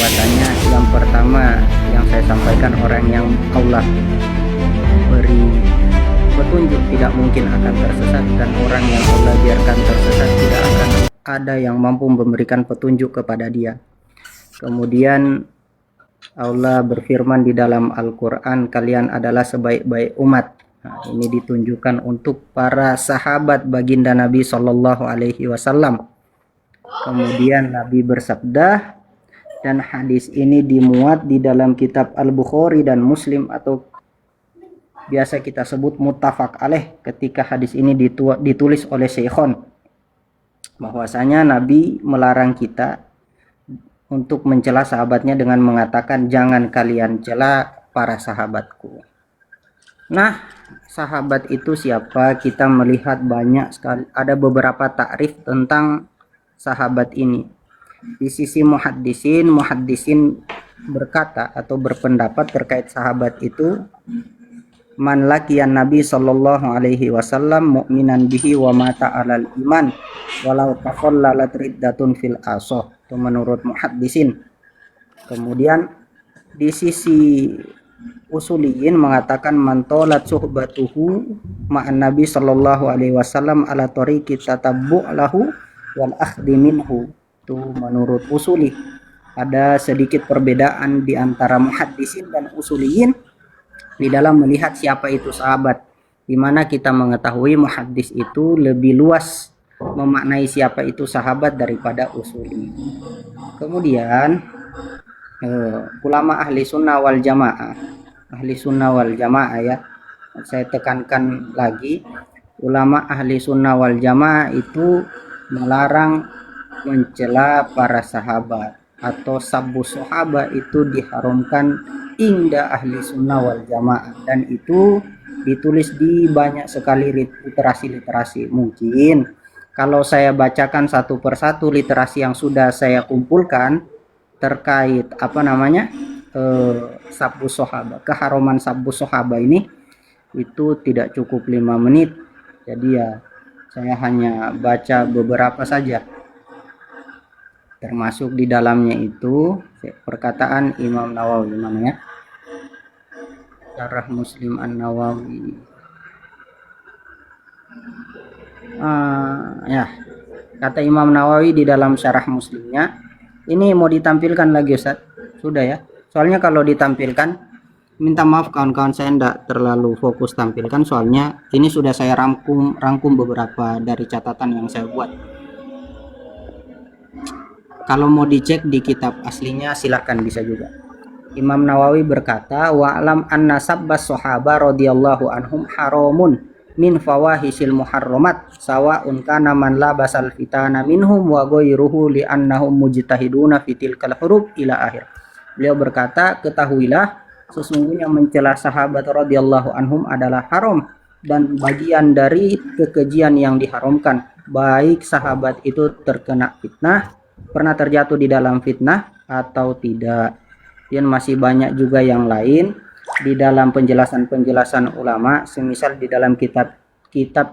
bahwasanya yang pertama yang saya sampaikan, orang yang Allah beri petunjuk tidak mungkin akan tersesat, dan orang yang Allah biarkan tersesat tidak akan ada yang mampu memberikan petunjuk kepada dia. Kemudian Allah berfirman di dalam Al-Quran, kalian adalah sebaik-baik umat. Nah, ini ditunjukkan untuk para sahabat baginda Nabi Shallallahu Alaihi Wasallam. Kemudian Nabi bersabda, dan hadis ini dimuat di dalam kitab Al-Bukhari dan Muslim, atau biasa kita sebut muttafaq alaih, ketika hadis ini ditulis oleh Syekhon, bahwasanya Nabi melarang kita untuk mencela sahabatnya dengan mengatakan, jangan kalian cela para sahabatku. Nah, sahabat itu siapa? Kita melihat banyak sekali, ada beberapa takrif tentang sahabat ini. Di sisi muhaddisin berkata atau berpendapat terkait sahabat itu, man laqiyan Nabi sallallahu alaihi wasallam mu'minan bihi wa mata alal iman walau taqallalat riddatun fil asah. Itu menurut muhaddisin. Kemudian di sisi usuliyin mengatakan man tolat suhbatuhu ma'an Nabi sallallahu alaihi wasallam ala tariqi tatabbu' lahu wal akhdi minhu. Itu menurut usuli. Ada sedikit perbedaan di antara muhaddisin dan usuliyin di dalam melihat siapa itu sahabat, di mana kita mengetahui muhaddis itu lebih luas memaknai siapa itu sahabat daripada usuli. Kemudian ulama ahli sunnah wal jamaah ya, saya tekankan lagi, ulama ahli sunnah wal jamaah itu melarang mencela para sahabat, atau sabbu sahabat itu diharamkan inda ahli sunnah wal jamaah, dan itu ditulis di banyak sekali literasi. Mungkin kalau saya bacakan satu persatu literasi yang sudah saya kumpulkan terkait sabbu sahabat, keharaman sabbu sahabat ini, itu tidak cukup 5 menit. Jadi ya saya hanya baca beberapa saja, termasuk di dalamnya itu perkataan Imam Nawawi, mana ya, Syarah Muslim An-Nawawi, ya, kata Imam Nawawi di dalam Syarah Muslimnya. Ini mau ditampilkan lagi Ustaz? Sudah ya, soalnya kalau ditampilkan, minta maaf kawan-kawan, saya tidak terlalu fokus tampilkan, soalnya ini sudah saya rangkum beberapa dari catatan yang saya buat. Kalau mau dicek di kitab aslinya silakan, bisa juga. Imam Nawawi berkata, wa'lam anna sabbas sahaba radhiyallahu anhum haramun min fawahisil muharramat sawa'un kana man labasal fitana minhum wa ghayruhu li annahum mujtahiduna fi tilkal huruf ila akhir. Beliau berkata, ketahuilah sesungguhnya mencela sahabat radhiyallahu anhum adalah haram dan bagian dari kekejian yang diharamkan, baik sahabat itu terkena fitnah, pernah terjatuh di dalam fitnah atau tidak. Dan masih banyak juga yang lain di dalam penjelasan ulama, semisal di dalam kitab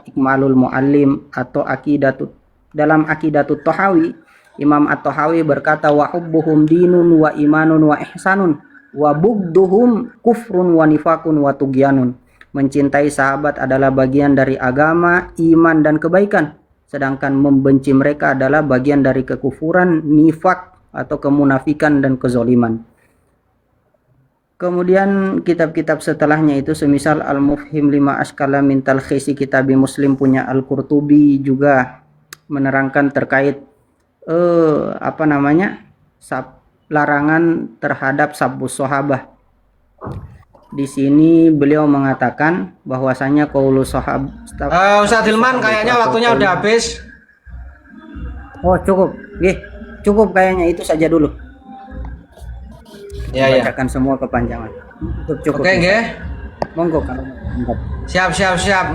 Ikmalul Muallim atau dalam Aqidatut Thahawi, Imam At-Thahawi berkata, wa hubbuhum dinun wa imanun wa ihsanun wa bugduhum kufrun wa nifakun wa tugyanun. Mencintai sahabat adalah bagian dari agama, iman dan kebaikan, sedangkan membenci mereka adalah bagian dari kekufuran, nifak atau kemunafikan dan kezoliman. Kemudian kitab-kitab setelahnya itu semisal Al-Mufhim lima Ashkala min Talkhisi Kitabi Muslim punya Al-Qurtubi juga menerangkan terkait larangan terhadap sabbus sahabah. Di sini beliau mengatakan bahwasanya qaulu sahabat. Ustaz Hilman, kayaknya waktunya udah habis. Oh, cukup. Cukup kayaknya, itu saja dulu. Ya. Bacakan semua kepanjangan. Cukup. Oke, nggih. Monggo kalau Siap.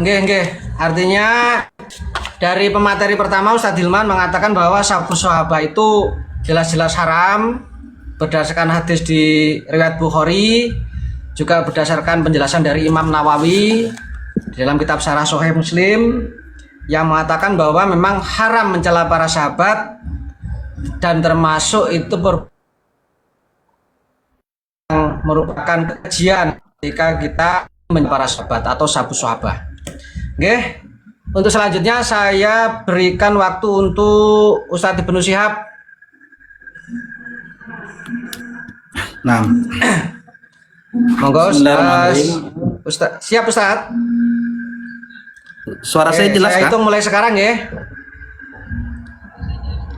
Nggih. Artinya dari pemateri pertama Ustaz Hilman mengatakan bahwa sabbus sahabah itu jelas-jelas haram berdasarkan hadis di riwayat Bukhari, juga berdasarkan penjelasan dari Imam Nawawi di dalam kitab Syarah Sahih Muslim yang mengatakan bahwa memang haram mencela para sahabat, dan termasuk itu merupakan kajian ketika kita para sahabat atau sabu sahabat. Oke, untuk selanjutnya saya berikan waktu untuk Ustadz Ibnu Syihab. Nah, Monggo Bismillahirrahmanirrahim. Ustadz. Siap Ustadz? Suara saya jelas saya kah? hitung mulai sekarang ya.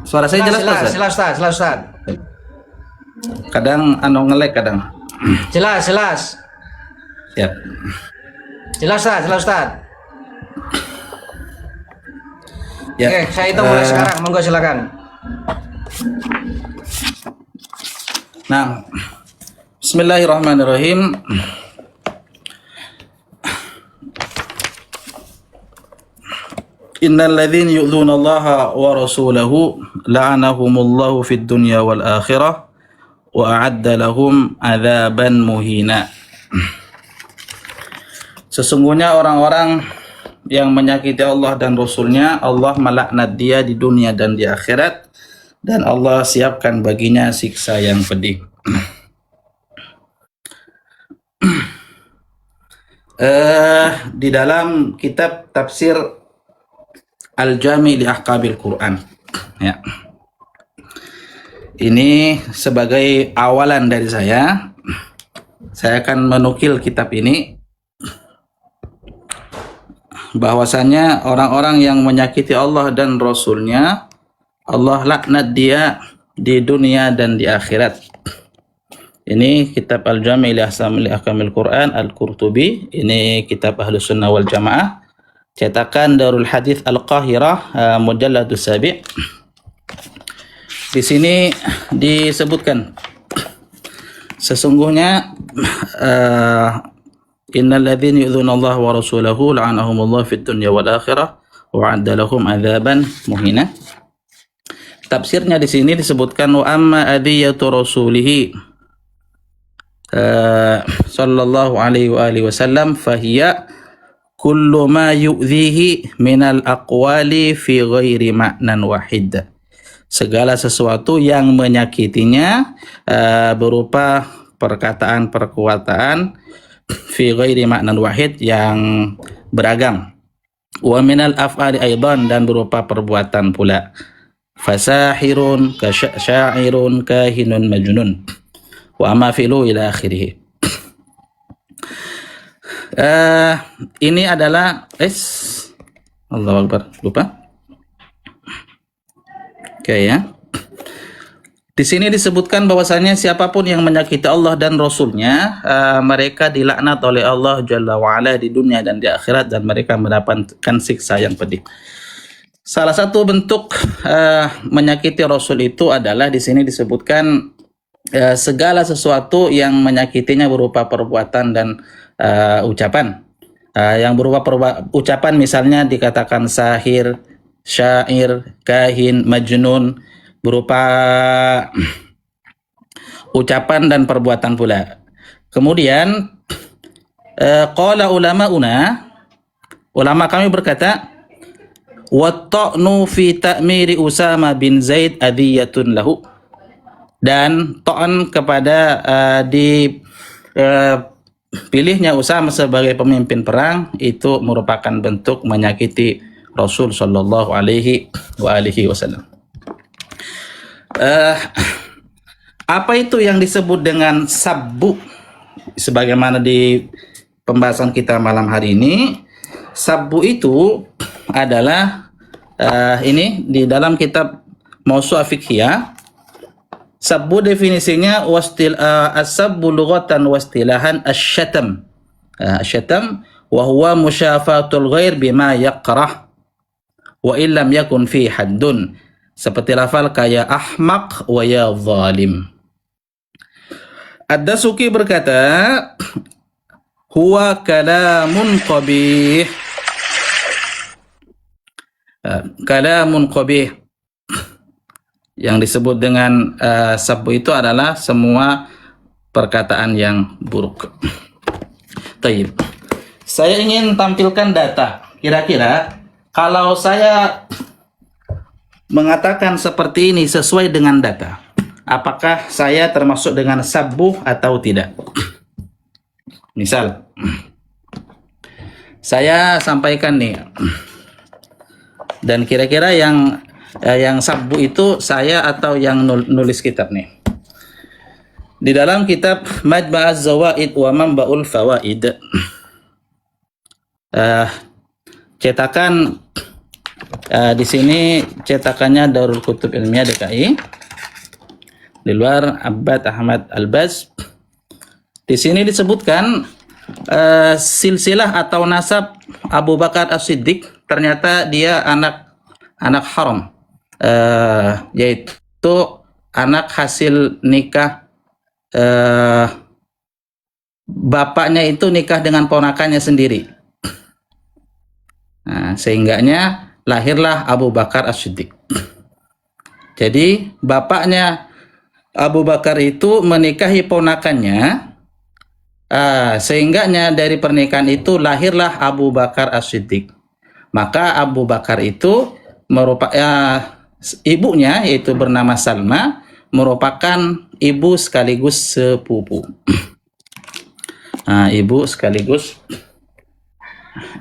Suara saya jelas Pak? Jelas Ustadz. Kadang nge-lag kadang. Jelas. Siap. Jelas Ustadz. Ya. Oke, saya hitung mulai sekarang. Monggo silakan. Nah, Bismillahirrahmanirrahim. Innal ladzina yu'dzuna Allaha wa rasulahu la'anahumullahu fid dunya wal akhirah wa a'adda lahum 'adzaban muhina. Sesungguhnya orang-orang yang menyakiti Allah dan Rasulnya, Allah melaknat dia di dunia dan di akhirat, dan Allah siapkan baginya siksa yang pedih. Di dalam kitab tafsir Al-Jami' li Ahkamil Quran, ya. Ini sebagai awalan dari saya akan menukil kitab ini, bahwasanya orang-orang yang menyakiti Allah dan Rasulnya, Allah laknat dia di dunia dan di akhirat. Ini kitab Al-Jami' li Ahkamil Quran Al-Qurtubi. Ini kitab Ahlus Sunnah wal Jamaah, cetakan Darul Hadits Al-Qahirah, mujalladus sabi'. Di sini disebutkan sesungguhnya innal ladzina yu'dzuna Allah wa rasulahu la'anahumullahu fid dunya wal akhirah wa 'adda lahum 'adzaban muhina. Tafsirnya di sini disebutkan wa amma adiyatu rasulihi sallallahu alaihi wa alihi wasallam fahiya kullu ma yu'dhihi minal aqwali fi ghairi ma'nan wahid. Segala sesuatu yang menyakitinya berupa perkataan-perkataan fi ghairi ma'nan wahid yang beragam. Wa minal af'ali aidan, dan berupa perbuatan pula. Fasahirun, syairun, kahinun, majnun. Wa amma fi'lu ila akhirih. Ini adalah Allahu Akbar, lupa. Oke, ya. Di sini disebutkan bahwasanya siapapun yang menyakiti Allah dan Rasulnya, mereka dilaknat oleh Allah Jalla wa'ala di dunia dan di akhirat, dan mereka mendapatkan siksa yang pedih. Salah satu bentuk menyakiti Rasul itu adalah di sini disebutkan segala sesuatu yang menyakitinya berupa perbuatan dan ucapan. Yang berupa ucapan misalnya dikatakan sahir, syair, kahin, majnun, berupa ucapan dan perbuatan pula. Kemudian qala ulama kami berkata, watta'nu fi ta'miri Usama bin Zaid adiyatun lahu, dan ta'an kepada pilihnya Usama sebagai pemimpin perang itu merupakan bentuk menyakiti Rasul sallallahu alaihi wa alihi wasallam. Apa itu yang disebut dengan sabbu? Sebagaimana di pembahasan kita malam hari ini, sabbu itu adalah ini di dalam kitab Mawsu' Fiqhiyah. Sabbu definisinya as-sabbu lughatan wa istilahan asy-syatam. Asy-syatam wa huwa musyafatul ghair bima yaqrah wa illam yakun fi haddun. Seperti lafal kayak ahmaq wa ya zalim. Ad-Dasuki berkata, huwa kalamun qabih. Kalamun qabih. Yang disebut dengan sabbu itu adalah semua perkataan yang buruk. Taib. Saya ingin tampilkan data. Kira-kira kalau saya mengatakan seperti ini sesuai dengan data, apakah saya termasuk dengan sabbu atau tidak. Misal, saya sampaikan nih, dan kira-kira yang sabbu itu saya atau yang nulis kitab nih. Di dalam kitab Majma'az Zawaid wa Manba'ul Fawaid, cetakan di sini cetakannya Darul Kutub Ilmiah DKI, di luar Abbad Ahmad Al-Baz. Di sini disebutkan silsilah atau nasab Abu Bakar As-Siddiq, ternyata dia anak haram, yaitu anak hasil nikah, bapaknya itu nikah dengan ponakannya sendiri. Nah, sehingganya lahirlah Abu Bakar As-Siddiq. Jadi bapaknya Abu Bakar itu menikahi ponakannya, sehingganya dari pernikahan itu lahirlah Abu Bakar As-Siddiq. Maka Abu Bakar itu merupakan ibunya, yaitu bernama Salma, merupakan ibu sekaligus sepupu. Ibu sekaligus,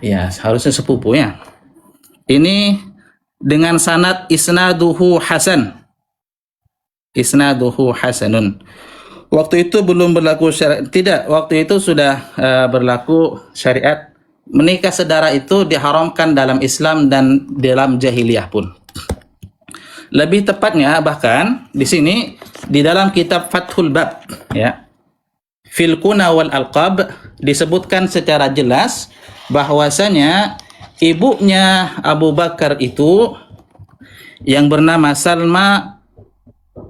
ya harusnya sepupu ya. Ini dengan sanad isnaduhu hasan. Isnaduhu hasanun. Waktu itu belum berlaku syariat, tidak, waktu itu sudah berlaku syariat. Menikah saudara itu diharamkan dalam Islam dan dalam jahiliyah pun. Lebih tepatnya bahkan di sini di dalam kitab Fathul Bab, ya, Fil Kuna wal Alqab, disebutkan secara jelas bahwasanya ibunya Abu Bakar itu yang bernama Salma,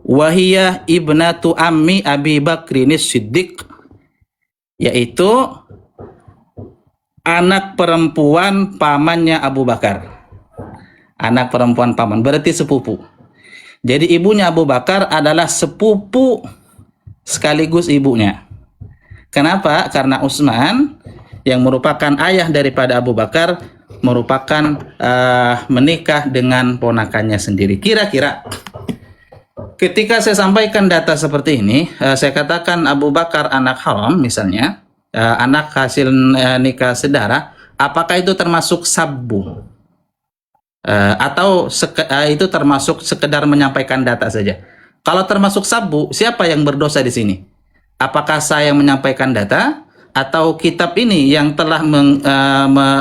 wahiyah ibnatu ammi Abi Bakrin Siddiq, yaitu anak perempuan pamannya Abu Bakar. Anak perempuan paman, berarti sepupu. Jadi ibunya Abu Bakar adalah sepupu sekaligus ibunya. Kenapa? Karena Utsman yang merupakan ayah daripada Abu Bakar merupakan menikah dengan ponakannya sendiri. Kira-kira ketika saya sampaikan data seperti ini, saya katakan Abu Bakar anak haram misalnya, anak hasil nikah saudara, apakah itu termasuk sabbu? Atau itu termasuk sekedar menyampaikan data saja? Kalau termasuk sabbu, siapa yang berdosa di sini? Apakah saya yang menyampaikan data atau kitab ini yang telah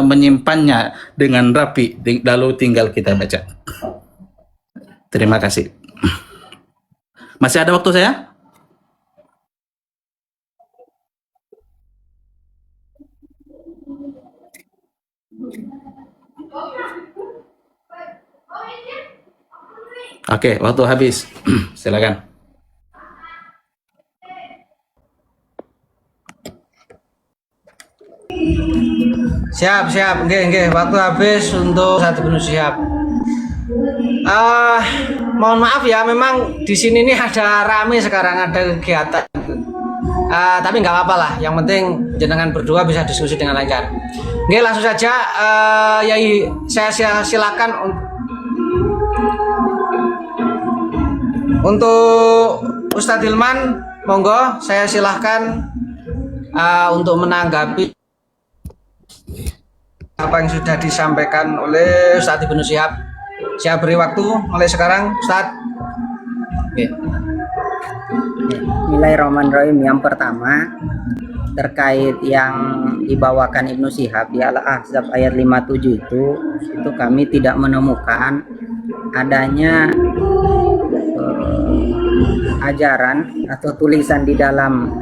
menyimpannya dengan rapi lalu tinggal kita baca? Terima kasih. Masih ada waktu saya? Oke, waktu habis. Silakan. Siap, nggih, waktu habis untuk satu penuh siap. Mohon maaf ya, memang di sini nih ada rame sekarang, ada kegiatan. Tapi nggak apa-apa lah, yang penting jenengan berdua bisa diskusi dengan lancar. Nggih, langsung saja, Yai, saya silakan untuk Ustadz Hilman, monggo saya silahkan untuk menanggapi apa yang sudah disampaikan oleh Ustadz Ibnu Syihab. Saya beri waktu mulai sekarang, Ustadz. Okay. Bismillahirrahmanirrahim. Yang pertama terkait yang dibawakan Ibnu Syihab di Al-Ahzab ayat 57 itu kami tidak menemukan adanya ajaran atau tulisan di dalam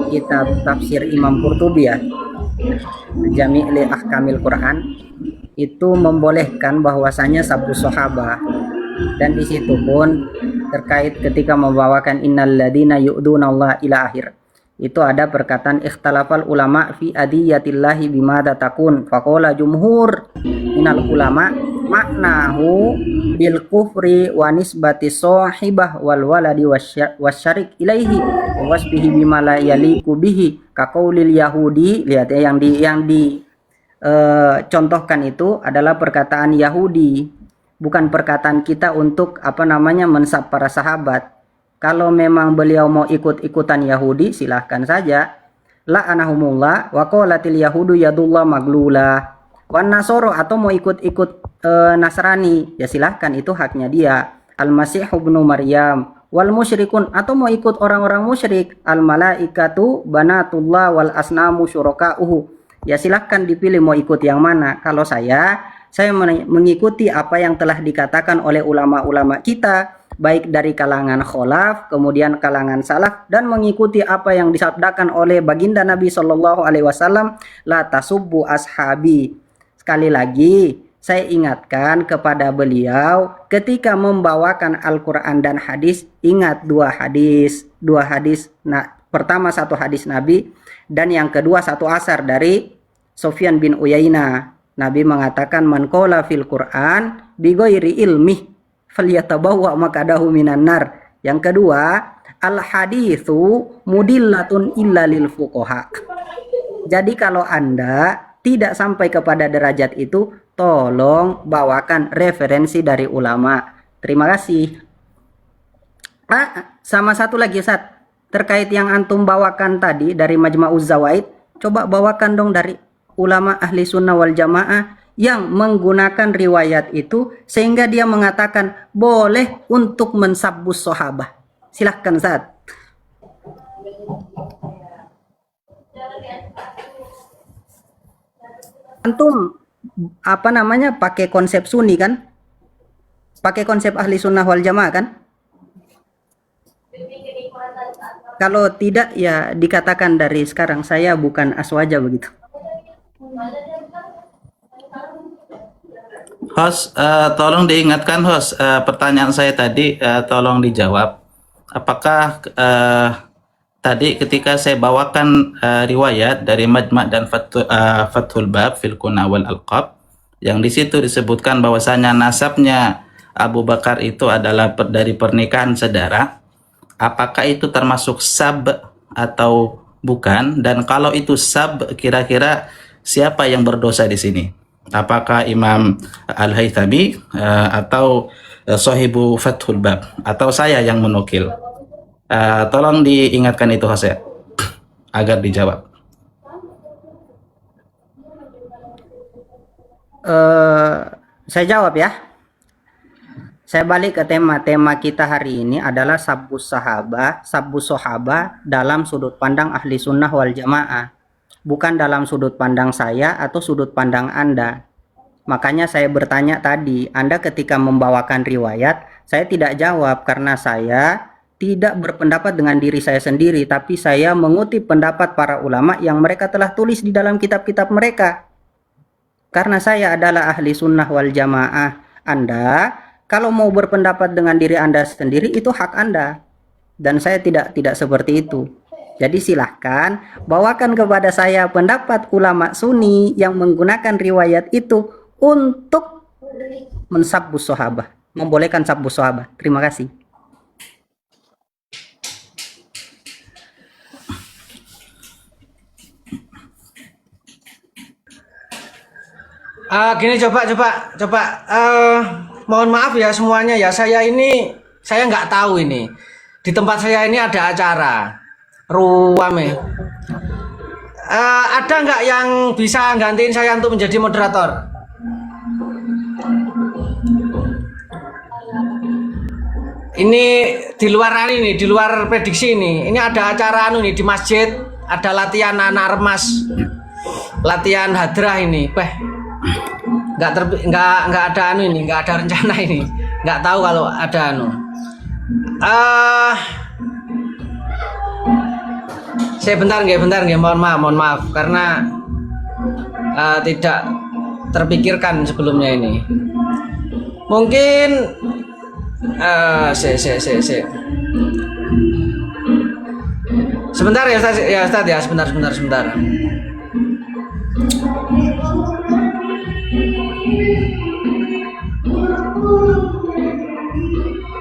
kitab tafsir Imam Qurtubi ya, Jami' li Ahkamil Quran, itu membolehkan bahwasanya sabtu sahabah. Dan di situ pun terkait ketika membawakan innal ladina yu'dunallaha ila akhir, itu ada perkataan ikhtalafal ulama fi adiyatillahi bimada takun faqala jumhur minal ulama maknahu bil kufri wa nisbati sahibah wal waladi wasyarik ilaihi wa wasbihi bima la yaliku bihi kaqaulil yahudi. Lihat ya, yang contohkan itu adalah perkataan Yahudi, bukan perkataan kita untuk mensab para sahabat. Kalau memang beliau mau ikut-ikutan Yahudi, silahkan saja. La'anahumullah wa qalatil yahudu yadullah maglula. Wan nasoro, atau mau ikut-ikut Nasrani, ya silahkan, itu haknya dia. Al-Masih ibnu Maryam. Wal musyrikun, atau mau ikut orang-orang musyrik. Al malaikatu banatullah wal asnamu syuraka'uhu. Ya silahkan dipilih mau ikut yang mana. Kalau saya mengikuti apa yang telah dikatakan oleh ulama-ulama kita, baik dari kalangan kholaf, kemudian kalangan salaf, dan mengikuti apa yang disabdakan oleh baginda Nabi Shallallahu Alaihi Wasallam, la tasubbu ashabi. Sekali lagi saya ingatkan kepada beliau, ketika membawakan Al-Quran dan hadis, ingat dua hadis. Nah, pertama satu hadis Nabi, dan yang kedua satu asar dari Sufyan bin Uyainah. Nabi mengatakan, man qala fil Quran bi ghairi ilmi falyatabawwa maqadahu minan nar. Yang kedua, al haditsu mudillatun illa lil fuqaha. Jadi kalau Anda tidak sampai kepada derajat itu, tolong bawakan referensi dari ulama. Terima kasih. Sama satu lagi Ustaz, terkait yang antum bawakan tadi dari Majma'uz Zawaid, coba bawakan dong dari ulama ahli sunnah wal jamaah yang menggunakan riwayat itu sehingga dia mengatakan boleh untuk mensabbus sahabah. Silahkan Ustaz. Antum pakai konsep sunni kan? Pakai konsep ahli sunnah wal jamaah kan? Kalau tidak ya dikatakan dari sekarang saya bukan aswaja begitu. Host, tolong diingatkan host, pertanyaan saya tadi tolong dijawab. Apakah tadi ketika saya bawakan riwayat dari Majma' dan Fathul Bab fil Kuna wal Alqab, yang di situ disebutkan bahwasanya nasabnya Abu Bakar itu adalah dari pernikahan saudara, apakah itu termasuk sab atau bukan? Dan kalau itu sab, kira-kira siapa yang berdosa di sini? Apakah Imam Al-Haythami atau Sahibu Fathul Bab, atau saya yang menukil? Tolong diingatkan itu Jose agar dijawab. Saya jawab ya. Saya balik ke tema kita hari ini adalah sabbus sahabah dalam sudut pandang ahli sunnah wal jamaah, bukan dalam sudut pandang saya atau sudut pandang Anda. Makanya saya bertanya tadi, Anda ketika membawakan riwayat, saya tidak jawab karena saya tidak berpendapat dengan diri saya sendiri, tapi saya mengutip pendapat para ulama yang mereka telah tulis di dalam kitab-kitab mereka. Karena saya adalah ahli sunnah wal jamaah. Anda kalau mau berpendapat dengan diri Anda sendiri, itu hak Anda. Dan saya tidak seperti itu. Jadi silahkan bawakan kepada saya pendapat ulama sunni yang menggunakan riwayat itu untuk mensabbus sahabah, membolehkan sabbus sahabah. Terima kasih. Gini, coba mohon maaf ya semuanya ya, saya nggak tahu ini di tempat saya ini ada acara ruame. Ada nggak yang bisa gantiin saya untuk menjadi moderator? Ini di luar prediksi ini. Ini ada acara di masjid, ada latihan anak remas, latihan hadrah ini. Nggak ada nggak ada rencana ini, nggak tahu kalau ada saya bentar nggih, mohon maaf karena tidak terpikirkan sebelumnya ini. Mungkin sebentar ya Ustaz ya, sebentar.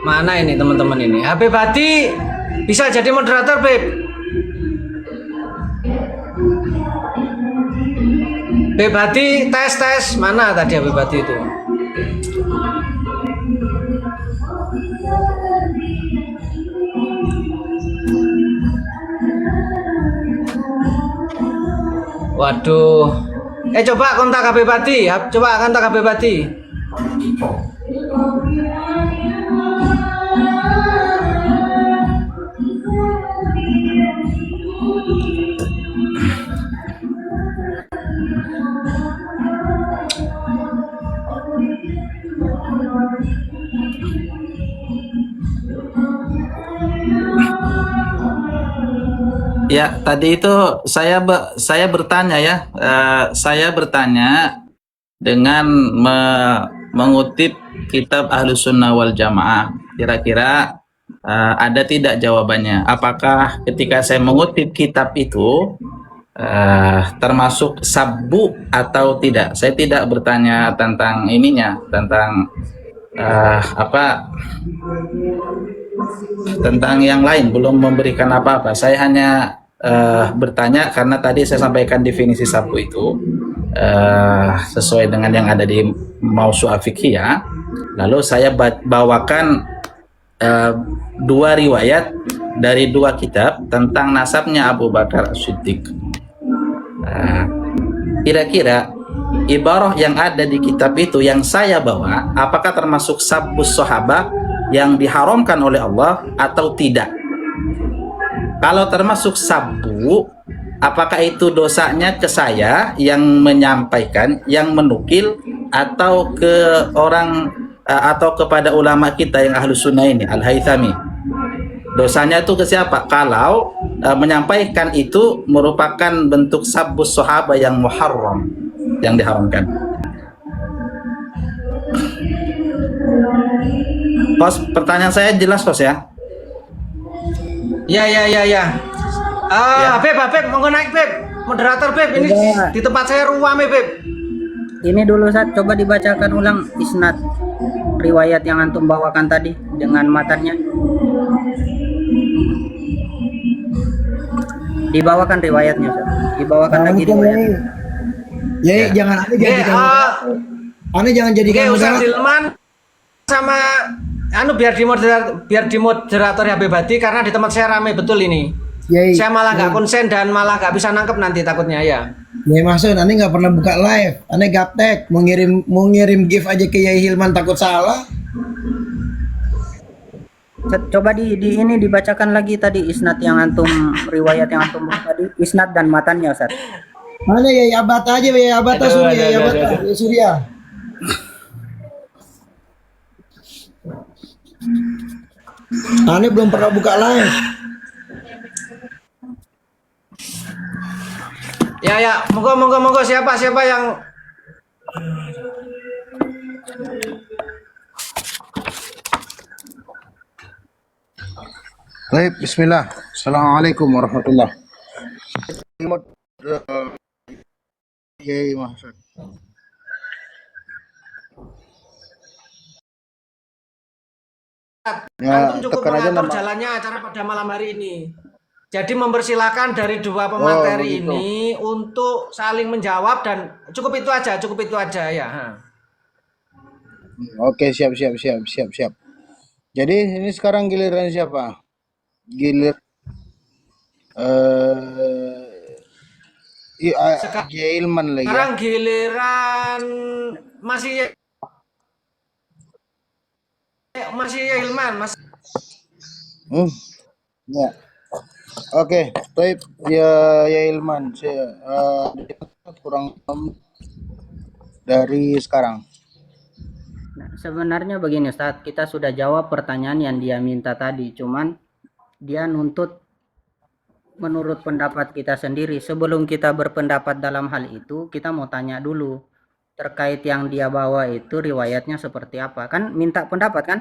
Mana ini teman-teman ini? Habib Hadi bisa jadi moderator, Beb. Habib Hadi tes. Mana tadi Habib Hadi itu? Waduh. Coba kontak Habib Adi. Coba kontak Habib Adi. Ya, tadi itu saya bertanya ya, saya bertanya dengan mengutip kitab Ahlus Sunnah wal Jamaah. Kira-kira ada tidak jawabannya? Apakah ketika saya mengutip kitab itu termasuk sabbu atau tidak? Saya tidak bertanya tentang ininya, tentang tentang yang lain, belum memberikan apa-apa. Saya hanya bertanya karena tadi saya sampaikan definisi sabbu itu sesuai dengan yang ada di Mausu'ah Fiqhiyah. Lalu saya bawakan dua riwayat dari dua kitab tentang nasabnya Abu Bakar As-Siddiq. Kira-kira ibarah yang ada di kitab itu yang saya bawa, apakah termasuk sabbus sahabah yang diharamkan oleh Allah atau tidak? Kalau termasuk sabbu, apakah itu dosanya ke saya yang menyampaikan, yang menukil, atau ke orang atau kepada ulama kita yang Ahlus Sunnah ini, Al-Haythami? Dosanya itu ke siapa? Kalau menyampaikan itu merupakan bentuk sabbus sahabah yang muharram, yang diharamkan. Kos, pertanyaan saya jelas kos ya? Ya. Beb, monggo naik Beb. Moderator Beb, ini Ya. di tempat saya ruame Beb. Ini dulu Ustaz, coba dibacakan ulang isnad riwayat yang antum bawakan tadi dengan matanya. Dibawakan riwayatnya Ustaz. Dibawakan lagi riwayatnya. Ya, jangan aneh jadikan aneh jangan jadikan Oke, Ustaz moderator. Dilman sama biar di moderator Habib Adi karena di tempat saya rame betul ini. Yai, Saya malah nggak konsen dan malah nggak bisa nangkep nanti takutnya ya. Yai maksud aneh nggak pernah buka live, aneh gaptek mau ngirim gift aja ke Yai Hilman takut salah. Coba di ini dibacakan lagi tadi isnad yang antum riwayat yang antum bawa tadi, isnad dan matanya Ustaz. Mana Yai Abata aja, Yai Abata Aduh, Surya, Yai aduh, Abata, aduh. Yai Surya. Aneh belum pernah buka live. Ya, monggo siapa yang Baik, bismillah. Assalamualaikum warahmatullah. Yai maksud. Ya, antum cukup tekan aja mengatur nama. jalannya acara pada malam hari ini. Jadi mempersilahkan dari dua pemateri begitu. ini untuk saling menjawab dan cukup itu aja ya. Oke, siap. Jadi ini sekarang giliran siapa? Gilir Ilman lagi ya. Sekarang giliran masih Hilman, Mas. Ya. Oke, baik ya Ilman. Saya kurang dari sekarang. Nah, sebenarnya begini Ustaz, kita sudah jawab pertanyaan yang dia minta tadi, cuman dia nuntut menurut pendapat kita sendiri. Sebelum kita berpendapat dalam hal itu, kita mau tanya dulu terkait yang dia bawa itu riwayatnya seperti apa. Kan minta pendapat kan?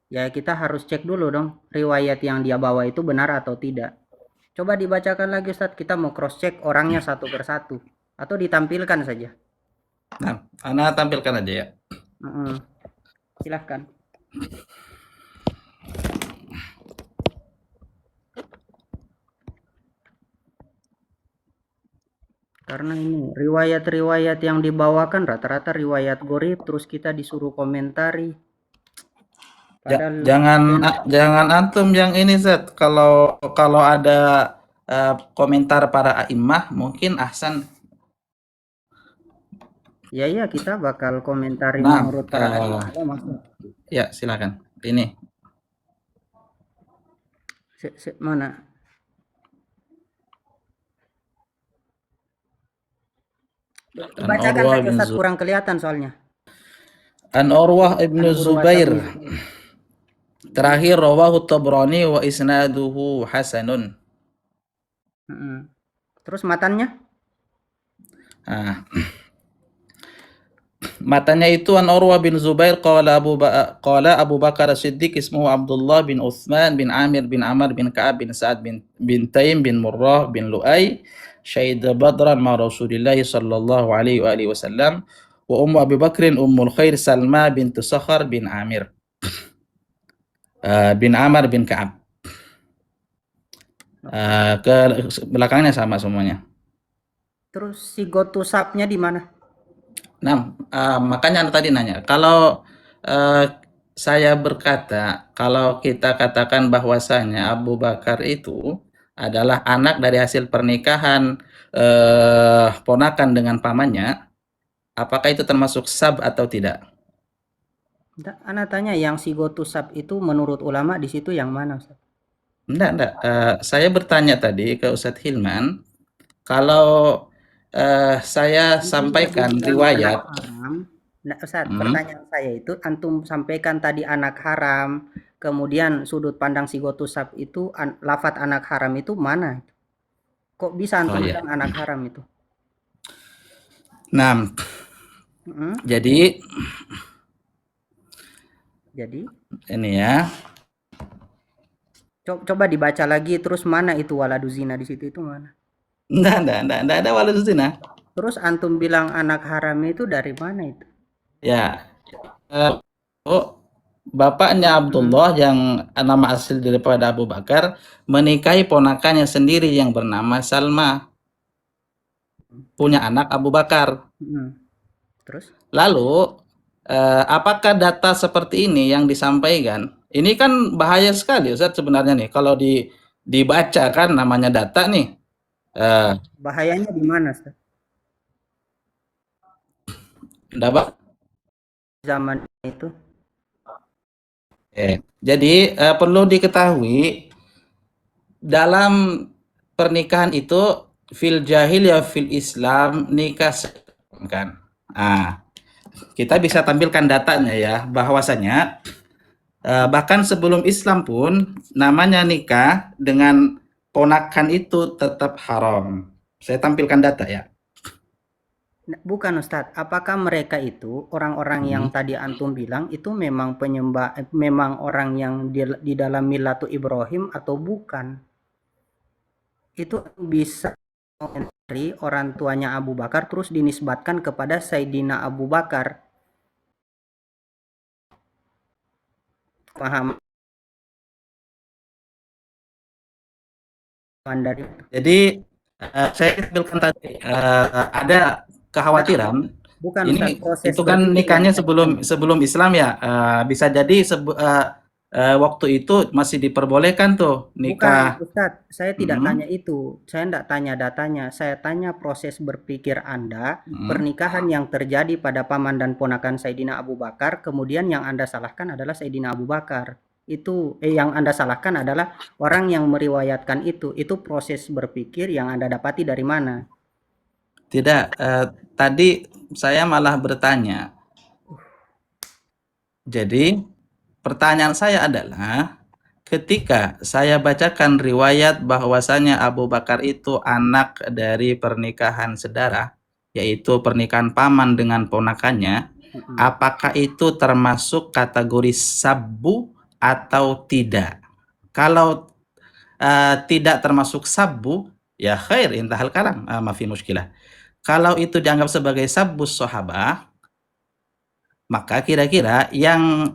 Ya kita harus cek dulu dong riwayat yang dia bawa itu benar atau tidak. Coba dibacakan lagi Ustaz, kita mau cross check orangnya satu persatu atau ditampilkan saja. Nah, Ana tampilkan aja ya. Silahkan. Karena ini riwayat-riwayat yang dibawakan rata-rata riwayat gharib, terus kita disuruh komentari. Padahal Jangan antum yang ini Zat. Kalau ada komentar para a'immah mungkin ahsan Ya iya, kita bakal komentarin Nah, menurut para ulama. ya silakan. Ini Mana? An Bacakan Urwah lagi bin Ustaz, kurang kelihatan soalnya. An Urwah ibn An Urwata Zubair. bin Terakhir rawahu Tabrani wa isnaduhu hasanun. Mm-mm. Terus matannya? Ah, matanya itu an Urwah bin Zubair qala Abu Bakar As-Siddiq ismuhu Abdullah bin Uthman bin Amir bin Amr bin Ka'ab bin Sa'ad bin Taim bin Murrah bin Lu'ay syahida badran ma Rasulillah sallallahu alaihi wa alihi wasallam wa ummu Abi Bakrin ummul khair Salma bint Sakhar bin Amir bin Amr bin Ka'ab. Ke belakangnya sama semuanya. Terus si gotusapnya di mana? Nah, makanya Anda tadi nanya, kalau saya berkata, kalau kita katakan bahwasanya Abu Bakar itu adalah anak dari hasil pernikahan ponakan dengan pamannya, apakah itu termasuk sab atau tidak? Ana tanya yang si gotusap itu menurut ulama di situ yang mana, Ustaz? Enggak. Saya bertanya tadi ke Ustadz Hilman, kalau saya Antum tadi sampaikan bilang anak riwayat, haram. Nah, Ustaz, hmm, pertanyaan saya itu antum sampaikan tadi anak haram, kemudian sudut pandang si gotusap itu lafat anak haram itu mana? Kok bisa oh antum ya, bilang anak haram itu? nah, Mm-mm. jadi Jadi ini ya. coba dibaca lagi terus mana itu waladu zina di situ itu mana? Enggak ada walau zina. Terus antum bilang anak haram itu dari mana itu? Ya, eh, oh, bapaknya Mm-mm. Abdullah yang nama asli daripada Abu Bakar menikahi ponakannya sendiri yang bernama Salma, punya anak Abu Bakar. Mm-mm. Terus? Lalu, apakah data seperti ini yang disampaikan? Ini kan bahaya sekali, Ustaz, sebenarnya nih. Kalau dibaca kan namanya data nih. Eh, Bahayanya di mana, Ustaz? dapat. Zaman itu? Jadi perlu diketahui dalam pernikahan itu fil jahiliyah fil Islam nikah kan. Ah, kita bisa tampilkan datanya ya bahwasanya bahkan sebelum Islam pun namanya nikah dengan ponakan itu tetap haram. Saya tampilkan data ya. Nah, bukan Ustadz, apakah mereka itu orang-orang yang Hmm. tadi antum bilang itu memang penyembah, memang orang yang di dalam milatu Ibrahim atau bukan? Itu bisa dari orang tuanya Abu Bakar terus dinisbatkan kepada Sayyidina Abu Bakar. Paham dari itu? Jadi saya tampilkan tadi ada kekhawatiran Bukan Ustadz, ini proses itu kan berpikir yang nikahnya saya tanya. sebelum Islam ya. Bisa jadi waktu itu masih diperbolehkan tuh Bukan nikah. Ustadz, saya tidak Mm, tanya itu. Saya tidak tanya datanya. Saya tanya proses berpikir Anda, mm. pernikahan yang terjadi pada paman dan ponakan Sayyidina Abu Bakar, kemudian yang Anda salahkan adalah Sayyidina Abu Bakar. Yang Anda salahkan adalah orang yang meriwayatkan itu. Itu proses berpikir yang Anda dapati dari mana? Tidak, tadi saya malah bertanya. Jadi pertanyaan saya adalah ketika saya bacakan riwayat bahwasanya Abu Bakar itu anak dari pernikahan saudara, yaitu pernikahan paman dengan ponakannya, Mm-mm. apakah itu termasuk kategori sabu atau tidak? Kalau tidak termasuk sabu, ya khair, intahal kalam, mafi muskilah. Kalau itu dianggap sebagai sabus sahabah, maka kira-kira yang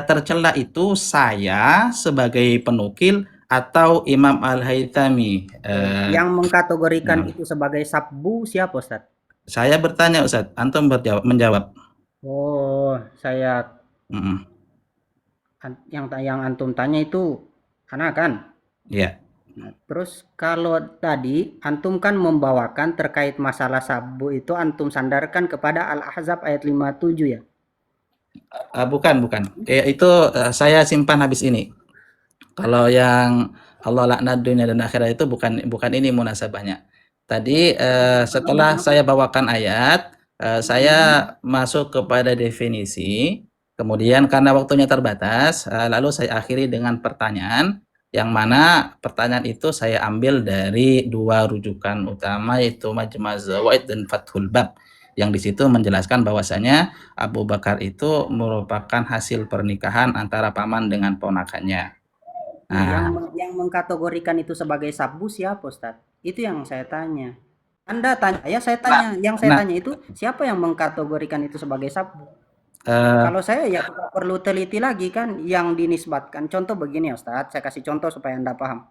tercela itu saya sebagai penukil atau Imam Al-Haythami. Yang mengkategorikan Nah, itu sebagai sabbu siapa Ustadz? saya bertanya Ustadz, antum menjawab. Oh, saya Mm-mm. yang antum tanya itu anak kan? Ya. Nah, terus kalau tadi antum kan membawakan terkait masalah sabu itu antum sandarkan kepada Al-Ahzab ayat 57 ya. Bukan, bukan. Itu saya simpan habis ini. Kalau yang Allah laknat dunia dan akhirat itu bukan ini munasabahnya. Tadi setelah saya bawakan ayat, saya masuk kepada definisi. Kemudian karena waktunya terbatas, lalu saya akhiri dengan pertanyaan yang mana pertanyaan itu saya ambil dari dua rujukan utama yaitu Majma' Zawaid dan Fathul Bab yang di situ menjelaskan bahwasanya Abu Bakar itu merupakan hasil pernikahan antara paman dengan ponakannya. Nah, Nah, yang mengkategorikan itu sebagai sabu siapa, Ustadz? Itu yang saya tanya. Anda tanya, ya saya tanya. Yang saya nah, tanya itu siapa yang mengkategorikan itu sebagai sabu? eh, Kalau saya ya tidak perlu teliti lagi kan yang dinisbatkan. Contoh begini ya Ustadz, saya kasih contoh supaya Anda paham.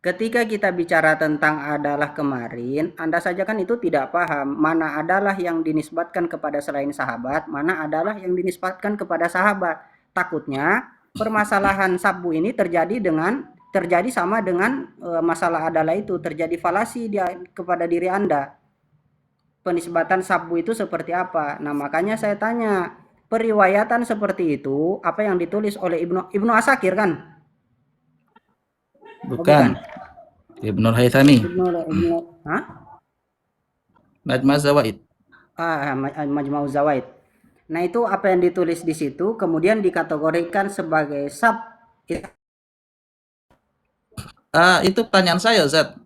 Ketika kita bicara tentang adalah kemarin, Anda saja kan itu tidak paham mana adalah yang dinisbatkan kepada selain sahabat, mana adalah yang dinisbatkan kepada sahabat. Takutnya permasalahan sabu ini terjadi sama dengan masalah adalah itu, terjadi falasi kepada diri Anda. Penisbatan sabu itu seperti apa? Nah, makanya saya tanya, periwayatan seperti itu apa yang ditulis oleh Ibnu Asakir kan? Oh, bukan bukan. Ibnul Haythami, Ibnu Hah? Majma' Zawaid. Majma'uz Zawaid. Nah, itu apa yang ditulis di situ kemudian dikategorikan sebagai sab. Itu pertanyaan saya, Ustaz.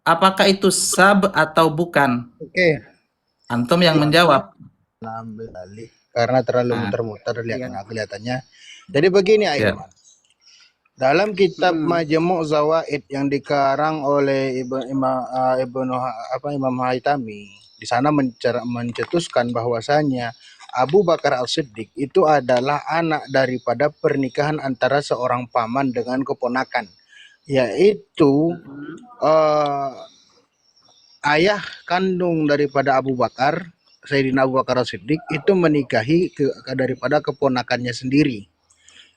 Apakah itu sab atau bukan? Oke, Antum yang menjawab. ambil alih karena terlalu Nah, muter-muter Iya. kelihatannya. Jadi begini ya. Ahilman. Dalam kitab Majmu' Zawaid yang dikarang oleh Imam Haytami, di sana mencetuskan bahwasanya Abu Bakar As-Siddiq itu adalah anak daripada pernikahan antara seorang paman dengan keponakan, yaitu eh, ayah kandung daripada Abu Bakar, Sayyidina Abu Bakar As-Siddiq itu menikahi daripada keponakannya sendiri.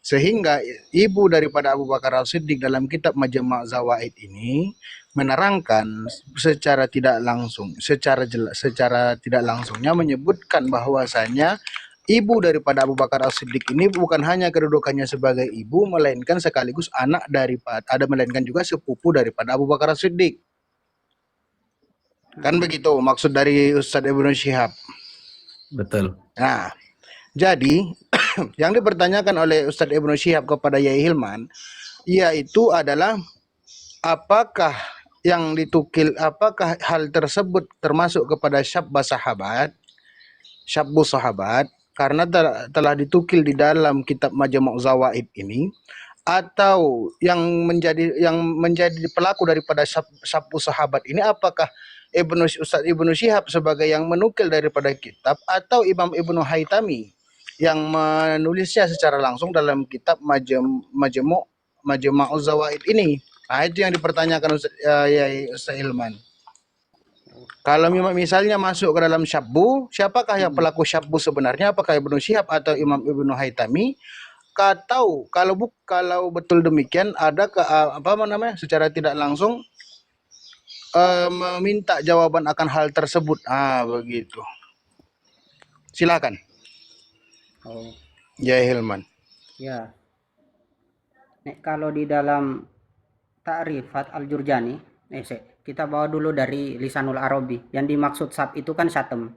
Sehingga ibu daripada Abu Bakar As-Siddiq dalam kitab Majma' Zawaid ini menerangkan secara tidak langsung, secara tidak langsungnya menyebutkan bahwasanya ibu daripada Abu Bakar As-Siddiq ini bukan hanya kedudukannya sebagai ibu, melainkan sekaligus anak daripada, melainkan juga sepupu daripada Abu Bakar As-Siddiq. Kan begitu maksud dari Ustadz Ibnu Syihab. Betul. Nah, jadi yang dipertanyakan oleh Ustadz Ibnu Syihab kepada Yai Hilman yaitu adalah apakah yang ditukil, apakah hal tersebut termasuk kepada syabbu sahabat karena telah ditukil di dalam kitab Majmu' Zawaid ini, atau yang menjadi pelaku daripada syabbu sahabat ini apakah Ustadz Ibnu Syihab sebagai yang menukil daripada kitab atau Imam Ibnu Haytami yang menulisnya secara langsung dalam kitab Majmu' Zawaid ini. Nah, itu yang dipertanyakan Ustaz Ilman. Kalau misalnya masuk ke dalam syabbu, siapakah yang pelaku syabbu sebenarnya? Apakah Ibnu Syihab atau Imam Ibnu Haytami? Kalau betul demikian, ada secara tidak langsung meminta jawaban akan hal tersebut. Begitu. Silakan. Oh, Ya Hilman. ya. Nek kalau di dalam Ta'rifat Al-Jurjani, kita bawa dulu dari Lisanul Arabi. Yang dimaksud sab itu kan syatem.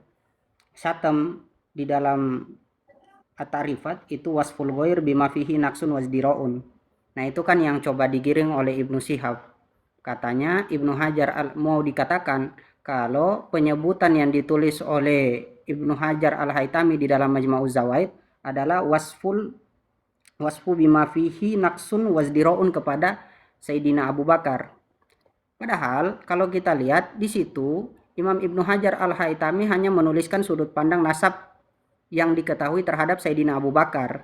Syatem di dalam At-Ta'rifat itu wasful ghair bima fihi naqsun wasdira'un. Nah, itu kan yang coba digiring oleh Ibnu Syihab. Katanya Ibnu Hajar mau dikatakan kalau penyebutan yang ditulis oleh Ibnu Hajar Al-Haytami di dalam Majma'uz Zawaid adalah wasfu bima fihi naqsun wasdira'un kepada Sayyidina Abu Bakar. Padahal kalau kita lihat di situ Imam Ibnu Hajar Al-Haytami hanya menuliskan sudut pandang nasab yang diketahui terhadap Sayyidina Abu Bakar.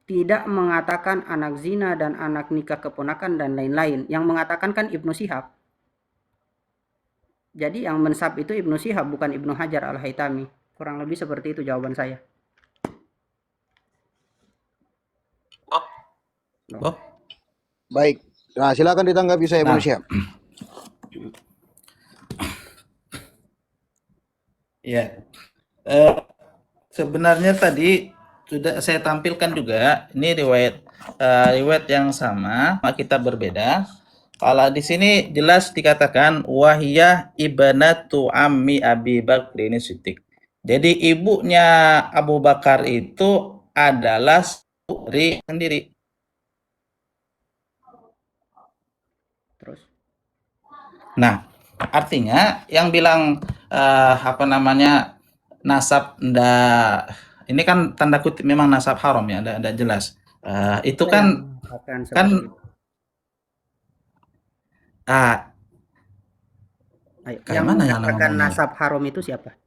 Tidak mengatakan anak zina dan anak nikah keponakan dan lain-lain. Yang mengatakan kan Ibnu Syihab. Jadi yang mensab itu Ibnu Syihab bukan Ibnu Hajar Al-Haytami. Kurang lebih seperti itu jawaban saya. Oh, Baik. Nah, silakan ditanggapi saya Ibnu Nah, Syihab. ya. Eh, Sebenarnya tadi sudah saya tampilkan juga ini riwayat yang sama, kita berbeda. Kalau di sini jelas dikatakan wahiyah ibnatu ammi Abi Bakrin Siddiq. Jadi ibunya Abu Bakar itu adalah putri sendiri. Terus Nah, artinya yang bilang apa namanya nasab ini kan tanda kutip memang nasab haram ya, ndak jelas. Itu ada yang kan mengatakan kan seperti itu. ah Ayo, kayak yang mana yang mengatakan ngomongnya? nasab haram itu siapa?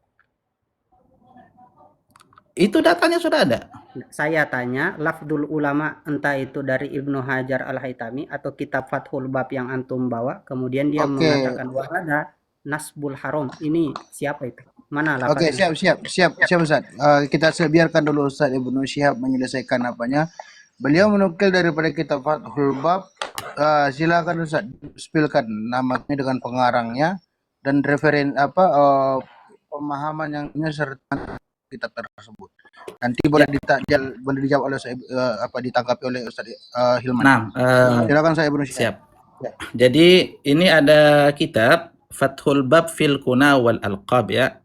Itu datanya sudah ada. Saya tanya, lafdul ulama entah itu dari Ibnu Hajar Al-Haytami atau kitab Fathul Bab yang antum bawa, kemudian dia Oke, mengatakan wahada nasbul haram. Ini siapa itu? Mana oke, lafaznya? siap Ustaz. Kita biarkan dulu Ustaz Ibnu Syihab menyelesaikan apanya. Beliau menukil daripada kitab Fathul Bab. Silakan Ustaz, spillkan namanya dengan pengarangnya dan pemahaman yang serta kitab tersebut. Nanti boleh dijawab oleh ditanggapi oleh Ustaz Hilman. Nah, Silakan saya Ibnu Syihab. siap. Jadi ini ada kitab Fathul Bab fil Kuna wal Alqab ya.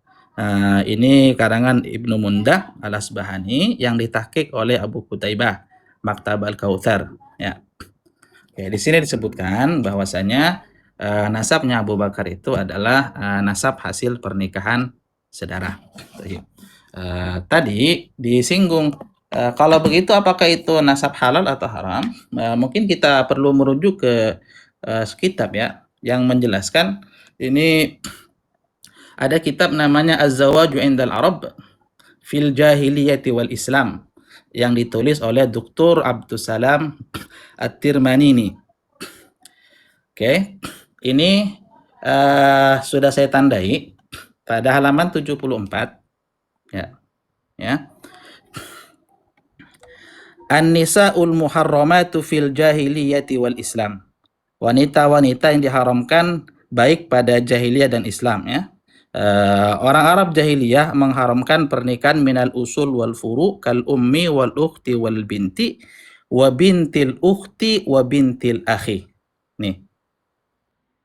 Ini karangan Ibnu Mundah Al-Asbahani yang ditahqiq oleh Abu Qutaibah Maktab Al-Kautsar ya. Oke, di sini disebutkan bahwasanya nasabnya Abu Bakar itu adalah nasab hasil pernikahan saudara. Tadi disinggung kalau begitu apakah itu nasab halal atau haram? Mungkin kita perlu merujuk ke kitab ya yang menjelaskan. Ini ada kitab namanya Az-Zawaju Indal Arab fil Jahiliyati wal Islam yang ditulis oleh Dr. Abdussalam At-Tirmanini. Oke, ini sudah saya tandai pada halaman 74 ya. Ya. An-nisa'ul muharramatu fil jahiliyati wal Islam. Wanita-wanita yang diharamkan baik pada jahiliyah dan Islam ya. Orang Arab jahiliyah mengharamkan pernikahan minal usul wal furu kal ummi wal ukhti wal binti wa bintil ukhti wa bintil akhi. Nih.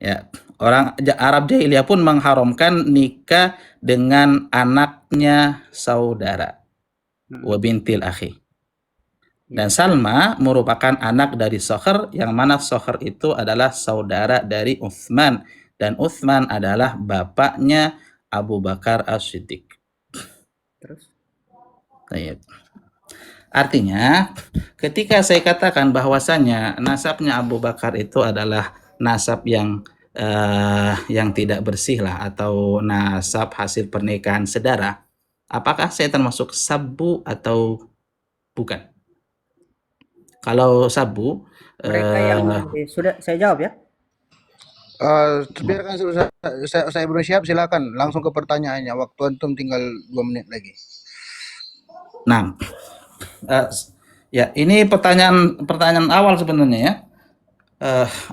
Ya, orang Arab jahiliyah pun mengharamkan nikah dengan anaknya saudara wa bintil akhi. Dan Salma merupakan anak dari Sokher, yang mana Sokher itu adalah saudara dari Uthman, dan Uthman adalah bapaknya Abu Bakar As-Siddiq. Terus Baik. Artinya, ketika saya katakan bahwasanya nasabnya Abu Bakar itu adalah nasab yang tidak bersih lah, atau nasab hasil pernikahan saudara, apakah saya termasuk sabu atau bukan? Kalau sabu, mereka yang sudah saya jawab ya. Biarkan saya Ibnu Syihab, silakan langsung ke pertanyaannya. Waktu antum tinggal 2 menit lagi. Nah, ya ini pertanyaan awal sebenarnya ya.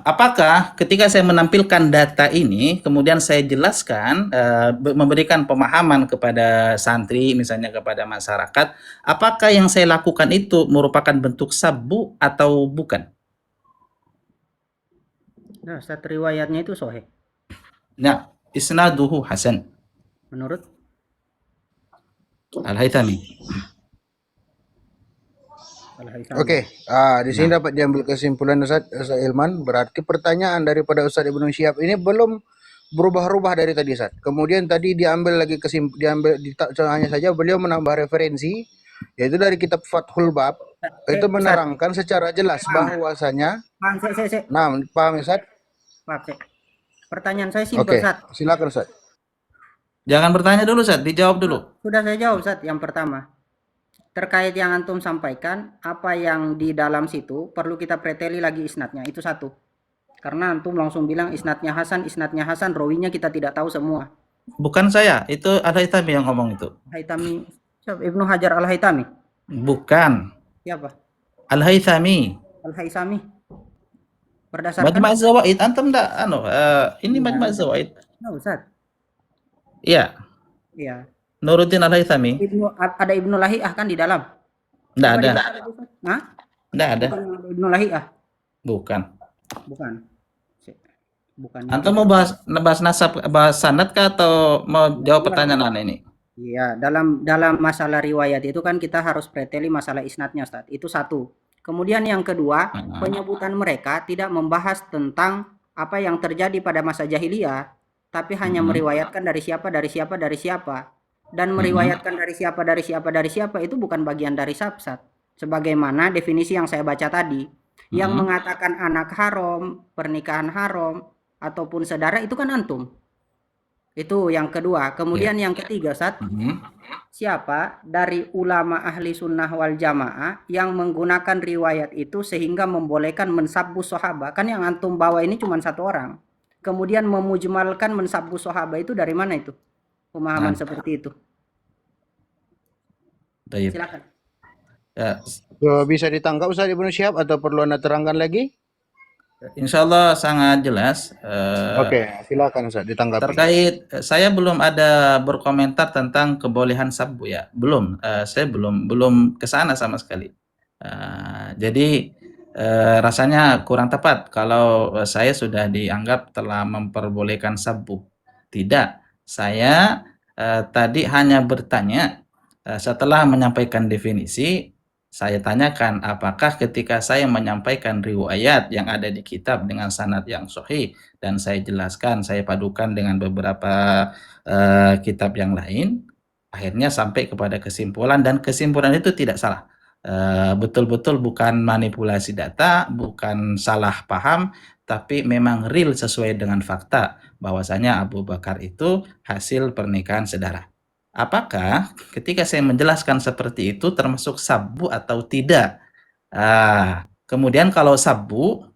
Apakah ketika saya menampilkan data ini, kemudian saya jelaskan, memberikan pemahaman kepada santri, misalnya kepada masyarakat, apakah yang saya lakukan itu merupakan bentuk sabu atau bukan? Nah, satu riwayatnya itu sahih. Nah, isnaduhu hasan. Menurut Al-Haytami. Al-Haytami. Oke, di sini dapat diambil kesimpulan Ustaz Hilman, berarti pertanyaan daripada Ustaz Ibnu Syihab ini belum berubah-ubah dari tadi Ustaz. Kemudian tadi diambil lagi hanya saja beliau menambah referensi, yaitu dari kitab Fathul Bab, itu menerangkan secara jelas bahwasanya paham Ustaz? Maaf, pertanyaan saya simpel, Oke, Ustaz. silakan Ustaz. Jangan bertanya dulu, Ustaz, dijawab dulu. Sudah saya jawab, Ustaz. Yang pertama, terkait yang antum sampaikan, apa yang di dalam situ perlu kita preteli lagi isnadnya, itu satu. Karena antum langsung bilang isnadnya Hasan, rawinya kita tidak tahu semua. Bukan saya, itu Al-Haytami yang ngomong itu. Haytami, Ibnu Hajar Al-Haytami. Bukan. Siapa? Al-Haytami. Al-Haytami. Berdasarkan Majma' Zawaid antum enggak ini Majma' Zawaid. nah, Ustaz. Iya, Iya. Nuruddin Al-Haythami. Ada Ibnu Lahiyah kan di dalam. Enggak Coba ada. dibaca lagi, Ustaz. Hah? Enggak ada. Bukan yang ada Ibnu Lahiyah. Bukan. Bukan. Bukan yang Antum mau bahas nasab, bahas sanad kah atau mau jawab pertanyaan Anda ini? Iya, dalam masalah riwayat itu kan kita harus preteli masalah isnadnya, Ustaz. Itu satu. Kemudian yang kedua, penyebutan mereka tidak membahas tentang apa yang terjadi pada masa jahiliyah, tapi hanya meriwayatkan dari siapa, dari siapa, dari siapa. Dan meriwayatkan dari siapa, dari siapa, dari siapa itu bukan bagian dari sabsat. Sebagaimana definisi yang saya baca tadi, yang mengatakan anak haram, pernikahan haram, ataupun saudara itu kan antum. Itu yang kedua. Kemudian yang ketiga, Ustaz, siapa dari ulama ahli sunnah wal jamaah yang menggunakan riwayat itu sehingga membolehkan mensabbu sahabat? Kan yang antum bawa ini cuma satu orang. Kemudian memujmalkan mensabbu sahabat itu dari mana itu? Pemahaman seperti itu. Baik. Silakan. Ya, Bisa ditangkap Ustaz Ibnu Syihab atau perlu Anda terangkan lagi? insya Allah sangat jelas. Oke, silakan Ustaz ditanggapi. Terkait saya belum ada berkomentar tentang kebolehan sabbu ya, belum. Saya belum ke sana sama sekali. Jadi rasanya kurang tepat kalau saya sudah dianggap telah memperbolehkan sabbu. Tidak, saya tadi hanya bertanya setelah menyampaikan definisi. Saya tanyakan apakah ketika saya menyampaikan riwayat yang ada di kitab dengan sanad yang sahih dan saya jelaskan, saya padukan dengan beberapa kitab yang lain, akhirnya sampai kepada kesimpulan dan kesimpulan itu tidak salah. Betul-betul bukan manipulasi data, bukan salah paham, tapi memang real sesuai dengan fakta bahwasanya Abu Bakar itu hasil pernikahan saudara. Apakah ketika saya menjelaskan seperti itu termasuk sabbu atau tidak? Kemudian kalau sabbu,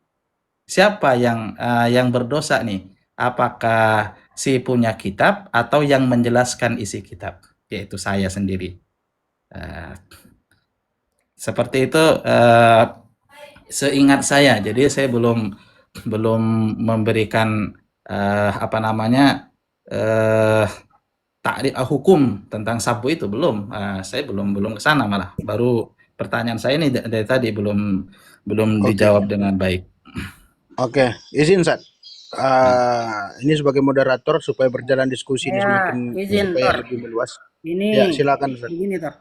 siapa yang berdosa nih? Apakah si punya kitab atau yang menjelaskan isi kitab? Yaitu saya sendiri. Seperti itu seingat saya. Jadi saya belum memberikan takrif hukum tentang sabbu itu belum. Saya belum ke sana malah. Baru pertanyaan saya ini dari tadi belum dijawab dengan baik. Oke, izin Ustaz. Ini sebagai moderator supaya berjalan diskusi ini semakin supaya lebih meluas. Ini Ya, silakan Ustaz. begini, Tor.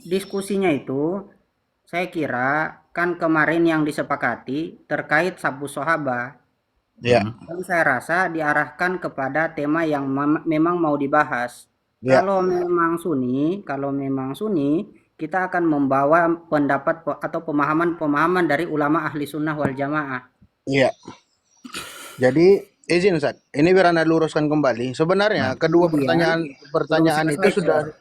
Diskusinya itu saya kira kan kemarin yang disepakati terkait sabbu sahabat. Ya. Dan saya rasa diarahkan kepada tema yang memang mau dibahas. Ya. Kalau memang Sunni, kita akan membawa pendapat atau pemahaman dari ulama ahli sunnah wal jamaah. Iya. Jadi izin Ustaz, ini biar Anda luruskan kembali. Sebenarnya kedua pertanyaan itu sudah.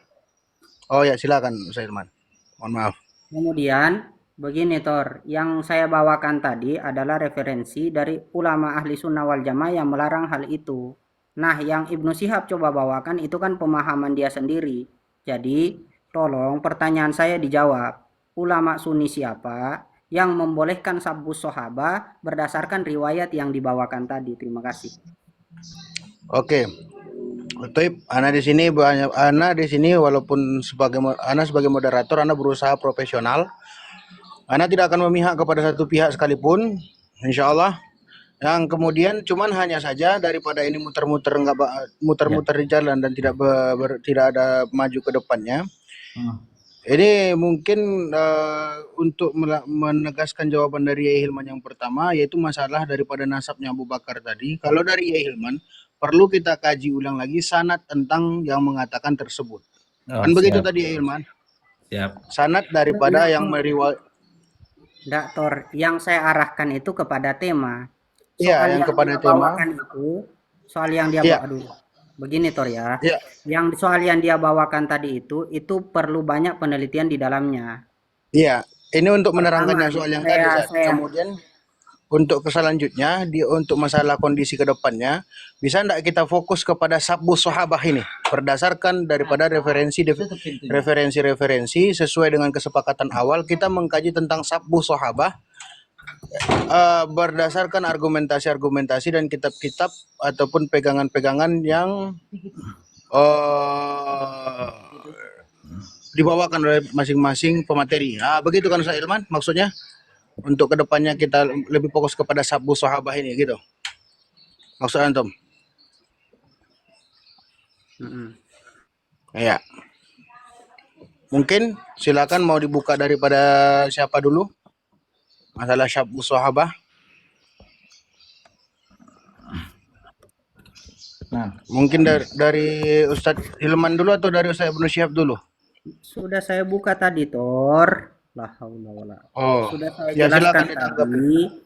Oh ya, silakan Ustaz Irman. Mohon maaf. Kemudian begini Tor, yang saya bawakan tadi adalah referensi dari ulama ahli sunnah wal jamaah yang melarang hal itu. Nah, yang Ibnu Syihab coba bawakan itu kan pemahaman dia sendiri. Jadi, tolong pertanyaan saya dijawab. Ulama Sunni siapa yang membolehkan sabbu sahabat berdasarkan riwayat yang dibawakan tadi? Terima kasih. Oke. Taib, Ana di sini walaupun sebagai moderator Ana berusaha profesional. Ana tidak akan memihak kepada satu pihak sekalipun, insya Allah. Yang kemudian cuman hanya saja daripada ini muter-muter di jalan dan tidak ada maju ke depannya. Ini mungkin untuk menegaskan jawaban dari Yai Hilman yang pertama, yaitu masalah daripada nasabnya Abu Bakar tadi. Kalau dari Yai Hilman perlu kita kaji ulang lagi sanad tentang yang mengatakan tersebut. Kan begitu tadi Yai Hilman? Siap. Sanad daripada yang meriwayat. Enggak, Tor. Yang saya arahkan itu kepada tema. Iya, yang kepada tema. Itu, soal yang dia bawa dulu. Begini, Tor ya. Ya. Yang soal yang dia bawakan tadi itu perlu banyak penelitian di dalamnya. Iya, ini untuk menerangkannya soal yang tadi. Kemudian untuk keselanjutnya, untuk masalah kondisi ke depannya, bisa enggak kita fokus kepada sabbu sahabah ini berdasarkan daripada referensi sesuai dengan kesepakatan awal kita mengkaji tentang sabbu sahabah berdasarkan argumentasi-argumentasi dan kitab-kitab ataupun pegangan-pegangan yang eh, dibawakan oleh masing-masing pemateri. Begitu kan Ustaz Ilman maksudnya? Untuk kedepannya kita lebih fokus kepada sabbu sahabah ini gitu. Maksud antum? Mm-mm. Ya. Mungkin silakan mau dibuka daripada siapa dulu? Masalah sabbu sahabah. Nah, Mungkin dari Ustadz Hilman dulu atau dari Ustadz Ibnu Syihab dulu? Sudah saya buka tadi, Tor. La haula wala. Oh, Sudah saya ya silakan jelaskan ditanggapi. tadi.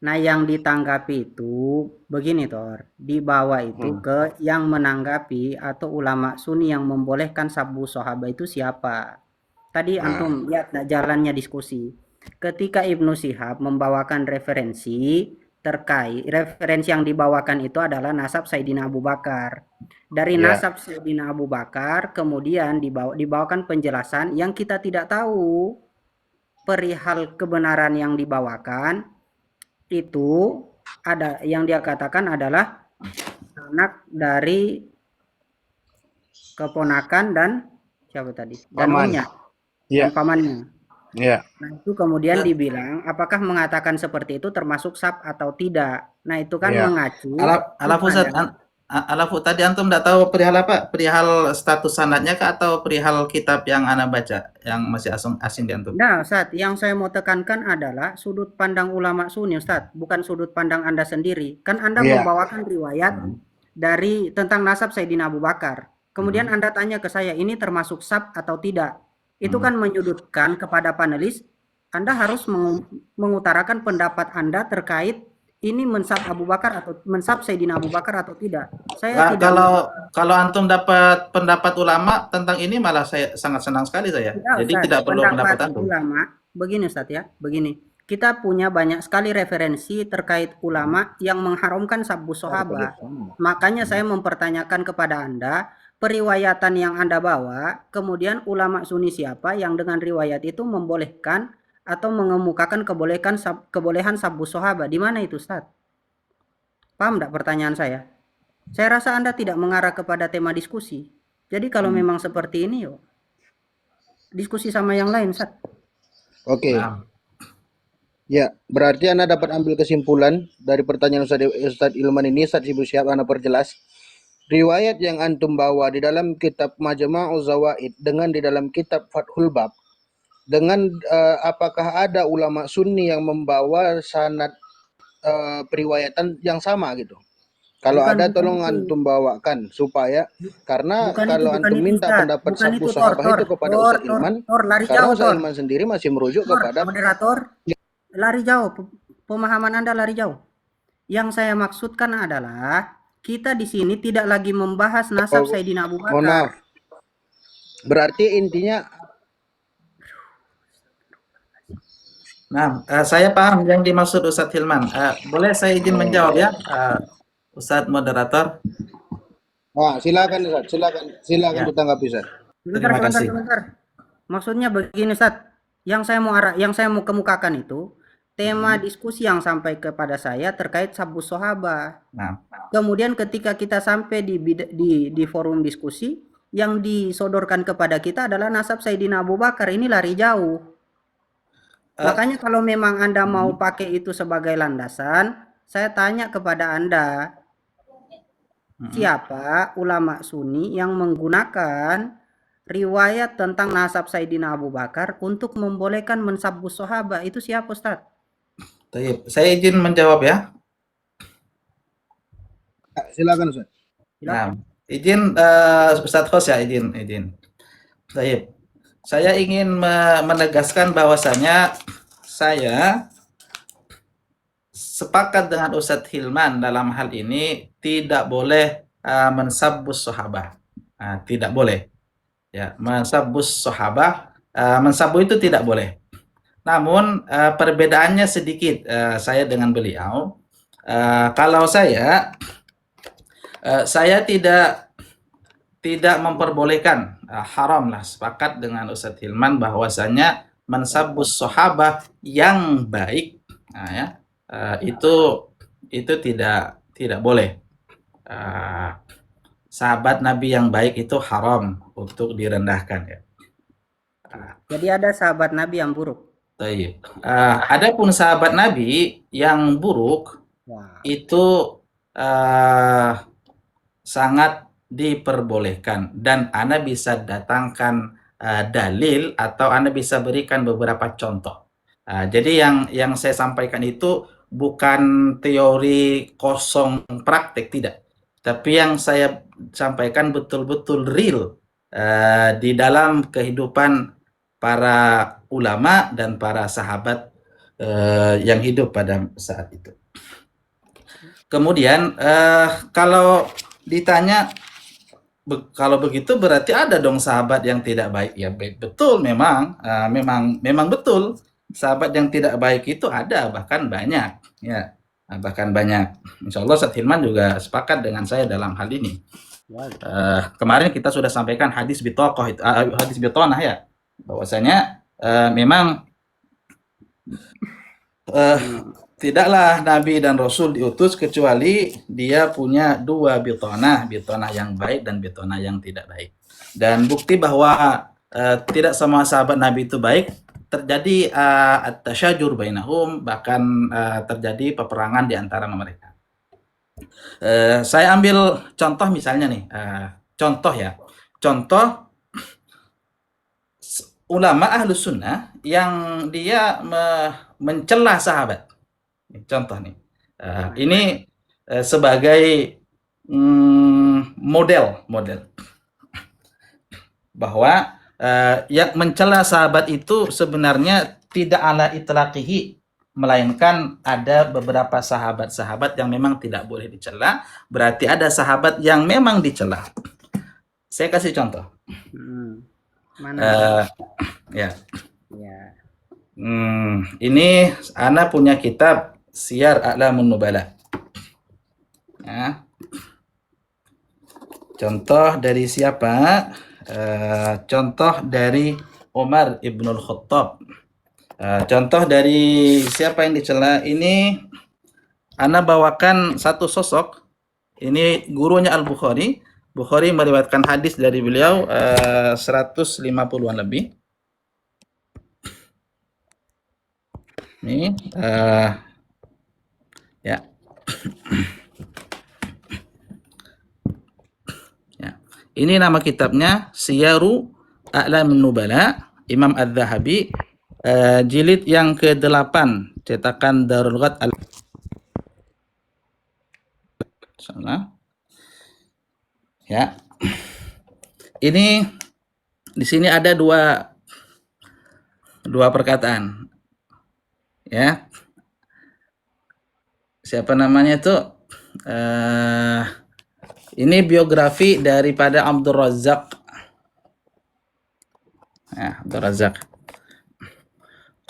Nah, yang ditanggapi itu begini, Tor. Dibawa itu ke yang menanggapi atau ulama Sunni yang membolehkan sabbu sahabat itu siapa? Tadi antum lihat jalannya diskusi. Ketika Ibnu Syihab membawakan referensi terkait referensi yang dibawakan itu adalah nasab Sayyidina Abu Bakar. Dari Ya. nasab Sayyidina Abu Bakar kemudian dibawakan penjelasan yang kita tidak tahu perihal kebenaran yang dibawakan itu ada yang dia katakan adalah anak dari keponakan dan siapa tadi? Dan Paman. omnya, Ya, dan pamannya. ya. Nah, itu kemudian dibilang apakah mengatakan seperti itu termasuk sab atau tidak. Nah, itu kan Ya. mengacu Alafu Ustaz, kepada alafu tadi antum tidak tahu perihal apa? Perihal status sanadnya kah atau perihal kitab yang ana baca yang masih asing di antum? Nah, Ustaz, yang saya mau tekankan adalah sudut pandang ulama Sunni, Ustaz, bukan sudut pandang Anda sendiri. Kan Anda Ya. membawakan riwayat dari tentang nasab Sayyidina Abu Bakar. Kemudian Anda tanya ke saya, ini termasuk sab atau tidak? Itu kan menyudutkan kepada panelis. Anda harus mengutarakan pendapat Anda terkait ini mensab Abu Bakar atau mensab Sayyidina Abu Bakar atau tidak. Saya tidak Kalau antum dapat pendapat ulama tentang ini malah saya sangat senang sekali saya. Ya, Jadi Ustaz, tidak perlu pendapat pendapat antum. ulama begini Ustaz ya, begini. Kita punya banyak sekali referensi terkait ulama yang mengharamkan sabbu sahabat. Makanya saya mempertanyakan kepada Anda, periwayatan yang Anda bawa, kemudian ulama Sunni siapa yang dengan riwayat itu membolehkan atau mengemukakan kebolehan sabbu sahabat. Di mana itu, Ustaz? Paham enggak pertanyaan saya? Saya rasa Anda tidak mengarah kepada tema diskusi. Jadi kalau memang seperti ini, yuk diskusi sama yang lain, Ustaz. Oke. Nah, Ya, berarti Anda dapat ambil kesimpulan dari pertanyaan Ustadz Ilman ini, Ustadz Ibnu Syihab Anda perjelas. Riwayat yang antum bawa di dalam kitab Majma'uz Zawaid dengan di dalam kitab Fathul Bab dengan apakah ada ulama Sunni yang membawa sanad periwayatan yang sama gitu? Kalau Bukan, ada bukan tolong itu. antum bawakan supaya karena Bukan itu, kalau bukan antum itu, minta Ustaz. pendapat Bukan sabbu itu, Tor, sahabah itu kepada Ustadz Ilman, lari karena jauh, Ustadz Tor. Ilman sendiri masih merujuk Tor, kepada moderator, lari jauh. Pemahaman Anda lari jauh. Yang saya maksudkan adalah kita di sini tidak lagi membahas nasab Sayyidina Abu mohon maaf. Bakar. Berarti intinya saya paham yang dimaksud Ustadz Hilman. Boleh saya izin menjawab ya, Ustadz moderator? silakan Ustaz, silakan Ya. ditanggapi Ustaz. Terima kasih. Sebentar. Maksudnya begini, Ustaz. Yang saya mau kemukakan itu tema diskusi yang sampai kepada saya terkait sabbu sahabat. Nah, Kemudian ketika kita sampai di forum diskusi, yang disodorkan kepada kita adalah nasab Sayyidina Abu Bakar. Ini lari jauh. Makanya kalau memang Anda mau pakai itu sebagai landasan, saya tanya kepada Anda, siapa ulama Sunni yang menggunakan riwayat tentang nasab Sayyidina Abu Bakar untuk membolehkan mensabbu sahabat? Itu siapa, Ustaz? Taib. Saya izin menjawab ya. Silakan Ustaz. Nah, izin Ustadz host ya, izin. Taib. Saya ingin menegaskan bahwasanya saya sepakat dengan Ustadz Hilman dalam hal ini tidak boleh mensabbus sahabah. Tidak boleh. Ya, mensabbus sahabah, mensabbu itu tidak boleh. Namun perbedaannya sedikit saya dengan beliau. Kalau saya tidak memperbolehkan, haram lah, sepakat dengan Ustadz Hilman bahwasanya mensabbus sahabah yang baik Nah, ya, itu tidak boleh. Eh, Sahabat Nabi yang baik itu haram untuk direndahkan ya. Jadi ada sahabat Nabi yang buruk. Baik. Adapun sahabat Nabi yang buruk Wah. itu eh, sangat diperbolehkan dan Anda bisa datangkan dalil atau Anda bisa berikan beberapa contoh. Jadi yang saya sampaikan itu bukan teori kosong praktek, tidak. Tapi yang saya sampaikan betul-betul real di dalam kehidupan para ulama dan para sahabat yang hidup pada saat itu. Kemudian kalau ditanya kalau begitu berarti ada dong sahabat yang tidak baik. Ya betul, memang betul. Sahabat yang tidak baik itu ada, bahkan banyak ya. Bahkan banyak. Insya Allah Ustaz Hilman juga sepakat dengan saya dalam hal ini. Kemarin kita sudah sampaikan hadis bitokoh itu, hadis bitonah ya, bahwasanya memang tidaklah Nabi dan Rasul diutus kecuali dia punya dua bitonah yang baik dan bitonah yang tidak baik. Dan bukti bahwa tidak semua sahabat Nabi itu baik, terjadi at-tasyajur bainahum, bahkan terjadi peperangan di antara mereka. Saya ambil contoh misalnya nih, contoh ulama ahlus sunnah yang dia mencela sahabat. Contoh nih, ini sebagai model bahwa yang mencela sahabat itu sebenarnya tidak ala itlaqihi, melainkan ada beberapa sahabat-sahabat yang memang tidak boleh dicela, berarti ada sahabat yang memang dicela. Saya kasih contoh. Mana? Ya. Ya. Ini Ana punya kitab Siyar A'lamun Nubala. Ya. Contoh dari siapa? Contoh dari Umar ibnul Khattab. Contoh dari siapa yang dicela? Ini Ana bawakan satu sosok. Ini gurunya Al-Bukhari. Bukhari meriwayatkan hadis dari beliau 150-an lebih. Ini ya. Ya. Ini nama kitabnya Siyaru A'lamun Nubala, Imam Az-Zahabi, jilid yang ke-8, cetakan Darul Ghat al Salah. Ya. Ini di sini ada dua perkataan. Ya. Siapa namanya itu? Ini biografi daripada Abdul Razzaq. Ya, Abdul Razzaq.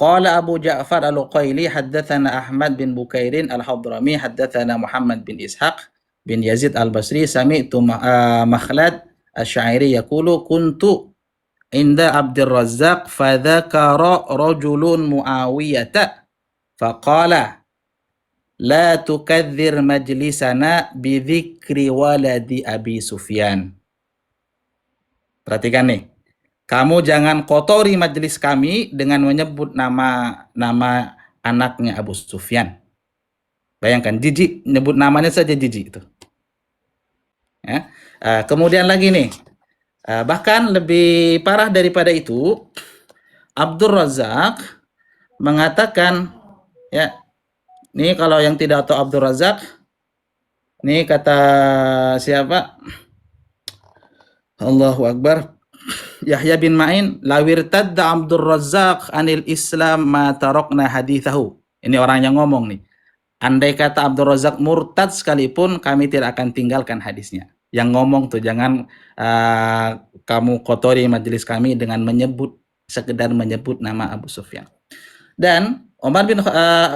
Qala Abu Ja'far Al-Uqaili haddatsana Ahmad bin Bukairin Al-Hadrami haddatsana Muhammad bin Ishaq bin Yazid Al-Basri sami'tu Makhlad Asy-Sya'iri yaqulu kuntu inda Abdul Razzaq fadzakara rajulun Muawiyata faqala la tukadzir majlisana bidzikri waladi Abi Sufyan. Perhatikan nih. Kamu jangan kotori majelis kami dengan menyebut nama anaknya Abu Sufyan. Bayangkan, jijik, nyebut namanya saja jijik itu. Ya. Kemudian lagi nih, bahkan lebih parah daripada itu, Abdul Razzaq mengatakan, ya, ini kalau yang tidak tahu Abdul Razzaq, ini kata siapa? Allahu Akbar. Yahya bin Ma'in, lawirtadda Abdul Razzaq anil Islam ma tarakna hadithahu. Ini orang yang ngomong nih. Andai kata Abdul Razzaq murtad sekalipun, kami tidak akan tinggalkan hadisnya. Yang ngomong tuh, jangan kamu kotori majelis kami dengan sekedar menyebut nama Abu Sufyan. Dan Umar bin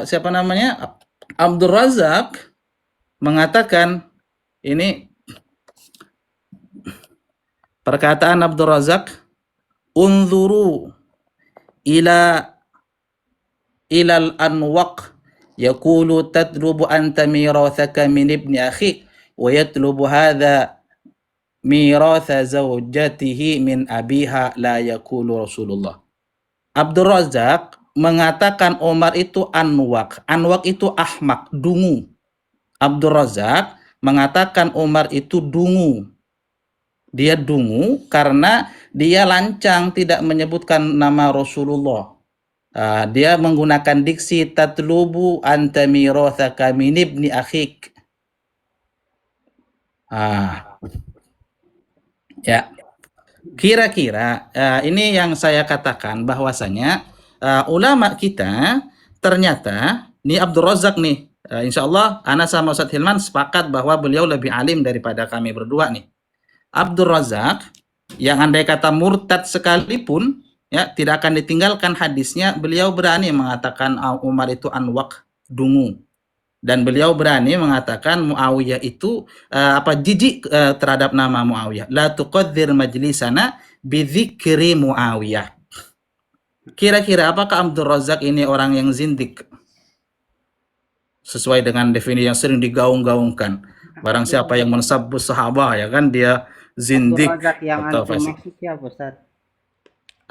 siapa namanya? Abdul Razzaq mengatakan, ini perkataan Abdul Razzaq, unzuru ilal anwaq yaqulu tatlubu anta mirathaka min ibni akhik wa yatlubu hadha miratha zawjatihi min abiha la yaqulu Rasulullah. Abdul Razak mengatakan Umar itu anwak. Anwak itu ahmak, dungu. Abdul Razak mengatakan Umar itu dungu. Dia dungu karena dia lancang tidak menyebutkan nama Rasulullah. Dia menggunakan diksi tatlubu anta mirathaka min ibni akhik. Ya. Kira-kira ini yang saya katakan bahwasanya ulama kita ternyata ini Abdul Razak nih, insya Allah Ana sama Ustadz Hilman sepakat bahwa beliau lebih alim daripada kami berdua nih. Abdul Razak yang andai kata murtad sekalipun ya tidak akan ditinggalkan hadisnya, beliau berani mengatakan Umar itu anwak, dungu. Dan beliau berani mengatakan Muawiyah itu jijik terhadap nama Muawiyah. La tuqaddir majlisana bidzikri Muawiyah. Kira-kira apakah Abdul Razak ini orang yang zindik? Sesuai dengan definisi yang sering digaung-gaungkan. Barang siapa yang mensabbu sahabah ya kan dia zindik Abdul Razak yang atau antum fasik. maksud siapa, Ustaz?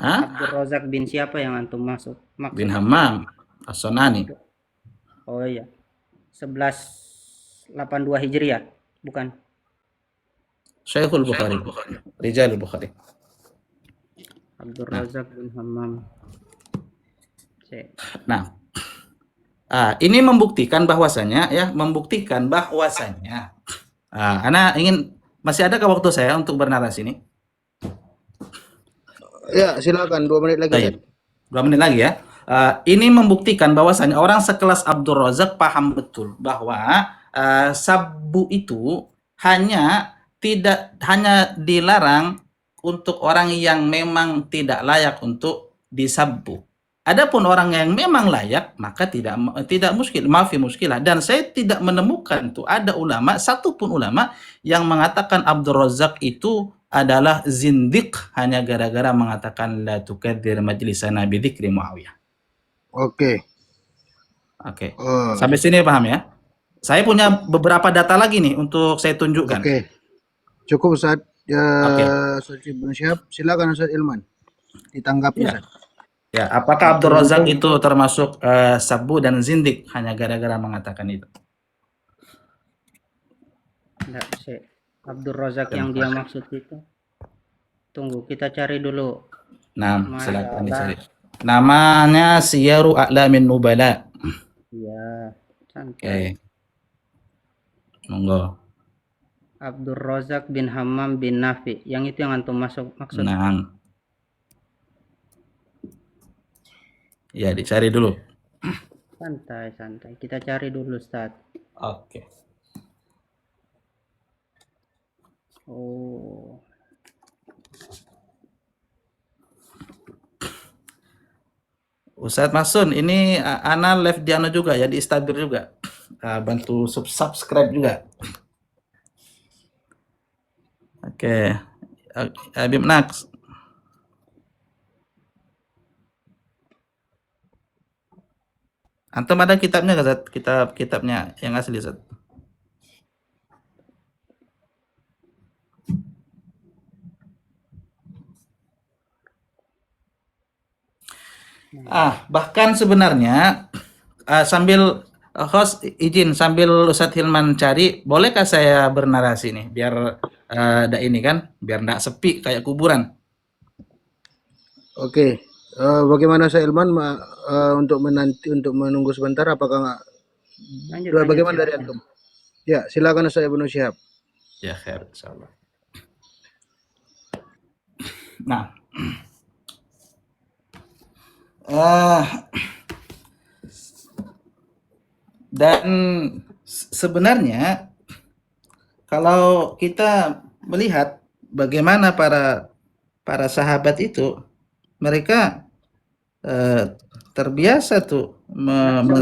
Hah? Abdul Razak bin siapa yang antum maksud? Bin Hammam As-Sunani. Oh iya. 1182 Hijriah, bukan? Syekhul Bukhari. Rijalul Bukhari. Abdul Razak bin Hammam. Nah, ini membuktikan bahwasanya Ana ingin masih adakah waktu saya untuk bernarasi ini? Ya, silakan 2 menit lagi. Baik. 2 menit lagi ya. Ini membuktikan bahwasanya orang sekelas Abdul Razak paham betul bahwa sabbu itu hanya dilarang untuk orang yang memang tidak layak untuk disabbu. Adapun orang yang memang layak maka tidak muskilah. Dan saya tidak menemukan tuh ada satupun ulama yang mengatakan Abdul Razak itu adalah zindik hanya gara-gara mengatakan la tukadzir majlisana bi dzikri Muawiyah. Oke. Sampai sini paham ya? Saya punya beberapa data lagi nih untuk saya tunjukkan. Oke. Cukup Ustaz. Ustaz Ibnu Syihab, silakan Ustaz Ilman. Ditanggapi Ustaz. Ya, apakah Abdul Razak itu termasuk sabbu dan zindik hanya gara-gara mengatakan itu? Enggak, Abdul Razak yang dia maksud itu. Tunggu, kita cari dulu. Nah, silakan dicari. Namanya Siyaru A'lamin Nubala. Iya, santai. Monggo. Abdul Razak bin Hammam bin Nafi. Yang itu yang antum maksud. Nah. Ya, dicari dulu. Santai. Kita cari dulu, Ustaz. Oke. Oh. Ustadz Masun, ini Ana live di Ana juga ya, di Istabir juga. Bantu subscribe juga. Oke. Habib Naks. Antum ada kitabnya nggak, Zat? Kitabnya yang asli, Zat? Bahkan sebenarnya sambil host izin sambil Ustadz Hilman cari, bolehkah saya bernarasi nih biar ada ini kan, biar enggak sepi kayak kuburan. Oke. Bagaimana Ustaz Ilman untuk menunggu sebentar apakah enggak? Bagaimana dari antum? Ya, silakan Ustaz Ibnu Syihab. Ya, khair insyaallah. Nah, dan sebenarnya kalau kita melihat bagaimana para sahabat itu, mereka terbiasa tuh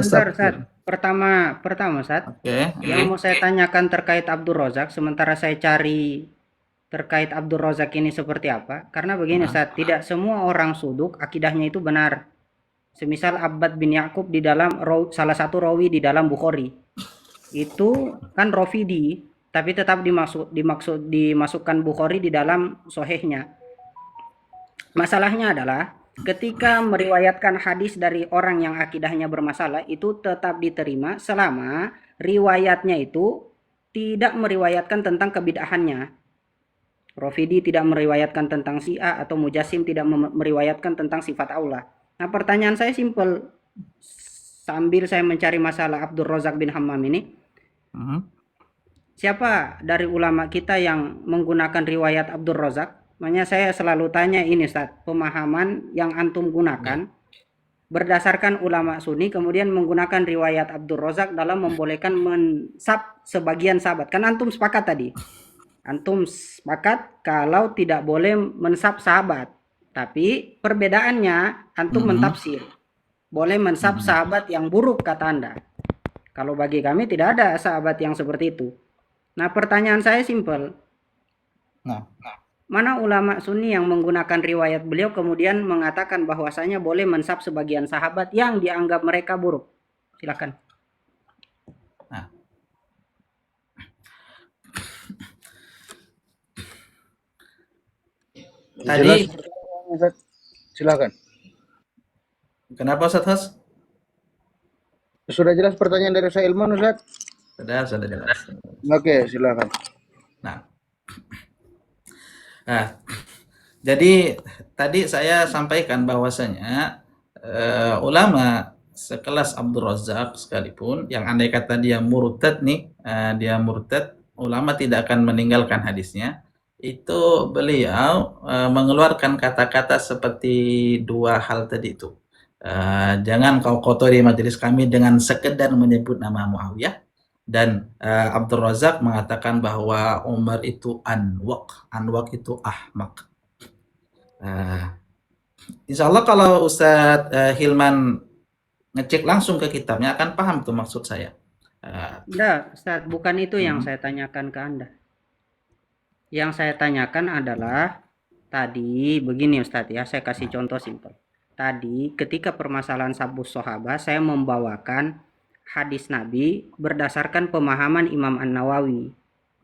Sebentar, pertama Ustaz. Oke. Yang mau saya tanyakan terkait Abdul Razak, sementara saya cari terkait Abdul Razak ini seperti apa. Karena begini Ustaz, tidak semua orang suduk akidahnya itu benar. Semisal Abbad bin Ya'qub di dalam salah satu rawi di dalam Bukhari. Itu kan Rafidi, tapi tetap dimasukkan Bukhari di dalam sahihnya. Masalahnya adalah ketika meriwayatkan hadis dari orang yang akidahnya bermasalah itu tetap diterima selama riwayatnya itu tidak meriwayatkan tentang kebid'ahannya. Rafidi tidak meriwayatkan tentang Syiah atau Mujassim tidak meriwayatkan tentang sifat Allah. Nah, pertanyaan saya simpel. Sambil saya mencari masalah Abdul Razak bin Hammam ini, siapa dari ulama kita yang menggunakan riwayat Abdul Razak? Makanya saya selalu tanya ini Ustaz, pemahaman yang antum gunakan berdasarkan ulama Sunni kemudian menggunakan riwayat Abdul Razak dalam membolehkan mensab sebagian sahabat. Kan antum sepakat tadi. Antum sepakat kalau tidak boleh mensab sahabat. Tapi perbedaannya antum mentafsir. Boleh mensab sahabat yang buruk kata Anda. Kalau bagi kami tidak ada sahabat yang seperti itu. Nah, pertanyaan saya simpel. Mana ulama Sunni yang menggunakan riwayat beliau kemudian mengatakan bahwasanya boleh mensab sebagian sahabat yang dianggap mereka buruk? Silakan. Tadi Ustaz. Silakan. kenapa Ustaz Has? Sudah jelas pertanyaan dari saya Ilman, Ustaz? Sudah jelas. Oke, silakan. Nah, jadi tadi saya sampaikan bahwasanya ulama sekelas Abdul Razak sekalipun yang andai kata dia murtad nih, ulama tidak akan meninggalkan hadisnya. Itu beliau mengeluarkan kata-kata seperti dua hal tadi itu. Jangan kau kotori majelis kami dengan sekedar menyebut nama Muawiyah. Dan Abdul Razak mengatakan bahwa Umar itu anwaq itu ahmak. Insya Allah kalau Ustadz Hilman ngecek langsung ke kitabnya akan paham tuh maksud saya. Enggak, Ustaz, bukan itu yang saya tanyakan ke Anda. Yang saya tanyakan adalah tadi begini Ustaz ya, saya kasih contoh simpel. Tadi ketika permasalahan sabus sahabat saya membawakan hadis Nabi berdasarkan pemahaman Imam An-Nawawi.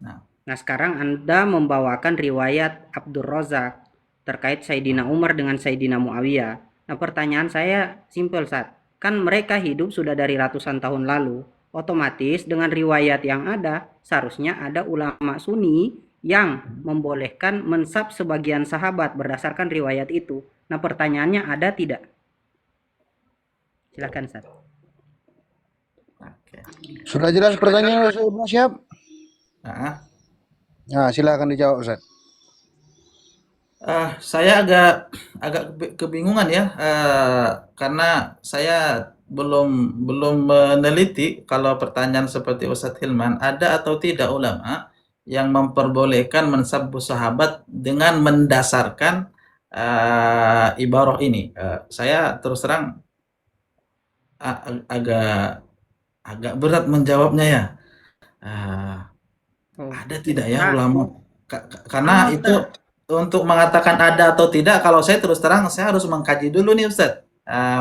Nah, sekarang Anda membawakan riwayat Abdul Razak terkait Sayyidina Umar dengan Sayyidina Muawiyah. Nah, pertanyaan saya simpel Ustaz. Kan mereka hidup sudah dari ratusan tahun lalu. Otomatis dengan riwayat yang ada seharusnya ada ulama Sunni yang membolehkan mensab sebagian sahabat berdasarkan riwayat itu. Nah, pertanyaannya ada tidak? Silakan Ustaz. Sudah jelas pertanyaan Ustaz Ibnu Syihab? Nah, silakan dijawab Ustaz. Saya agak kebingungan ya, karena saya belum meneliti kalau pertanyaan seperti Ustadz Hilman ada atau tidak ulama yang memperbolehkan mensabbu sahabat dengan mendasarkan ibarah ini. Saya terus terang agak berat menjawabnya ya. Ada tidak ya ulama? Karena itu untuk mengatakan ada atau tidak, kalau saya terus terang saya harus mengkaji dulu nih Ustadz.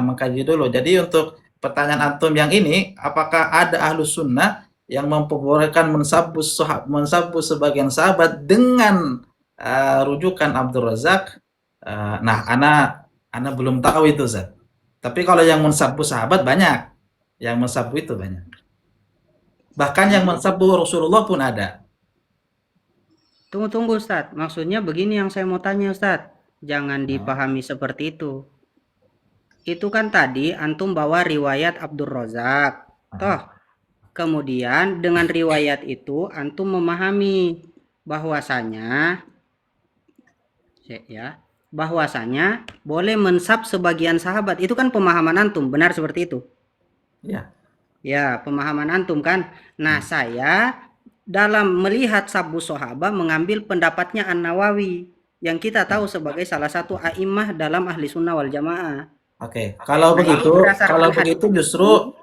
Mengkaji dulu. Jadi untuk pertanyaan antum yang ini, apakah ada ahlus sunnah yang memperbolehkan mensabbu sebagian sahabat dengan rujukan Abdul Razak? Nah, ana belum tahu itu Ustaz. Tapi kalau yang mensabbu sahabat banyak. Yang mensabbu itu banyak. Bahkan yang mensabbu Rasulullah pun ada. Tunggu Ustaz. Maksudnya begini yang saya mau tanya Ustaz. Jangan dipahami seperti itu. Itu kan tadi antum bawa riwayat Abdul Razak. Toh, kemudian dengan riwayat itu antum memahami bahwasanya boleh mensab sebagian sahabat. Itu kan pemahaman antum, benar seperti itu? Ya. Ya, pemahaman antum kan. Nah, saya dalam melihat sabbu sahabat mengambil pendapatnya An-Nawawi yang kita tahu sebagai salah satu a'immah dalam ahli sunnah wal jamaah. Oke, kalau begitu justru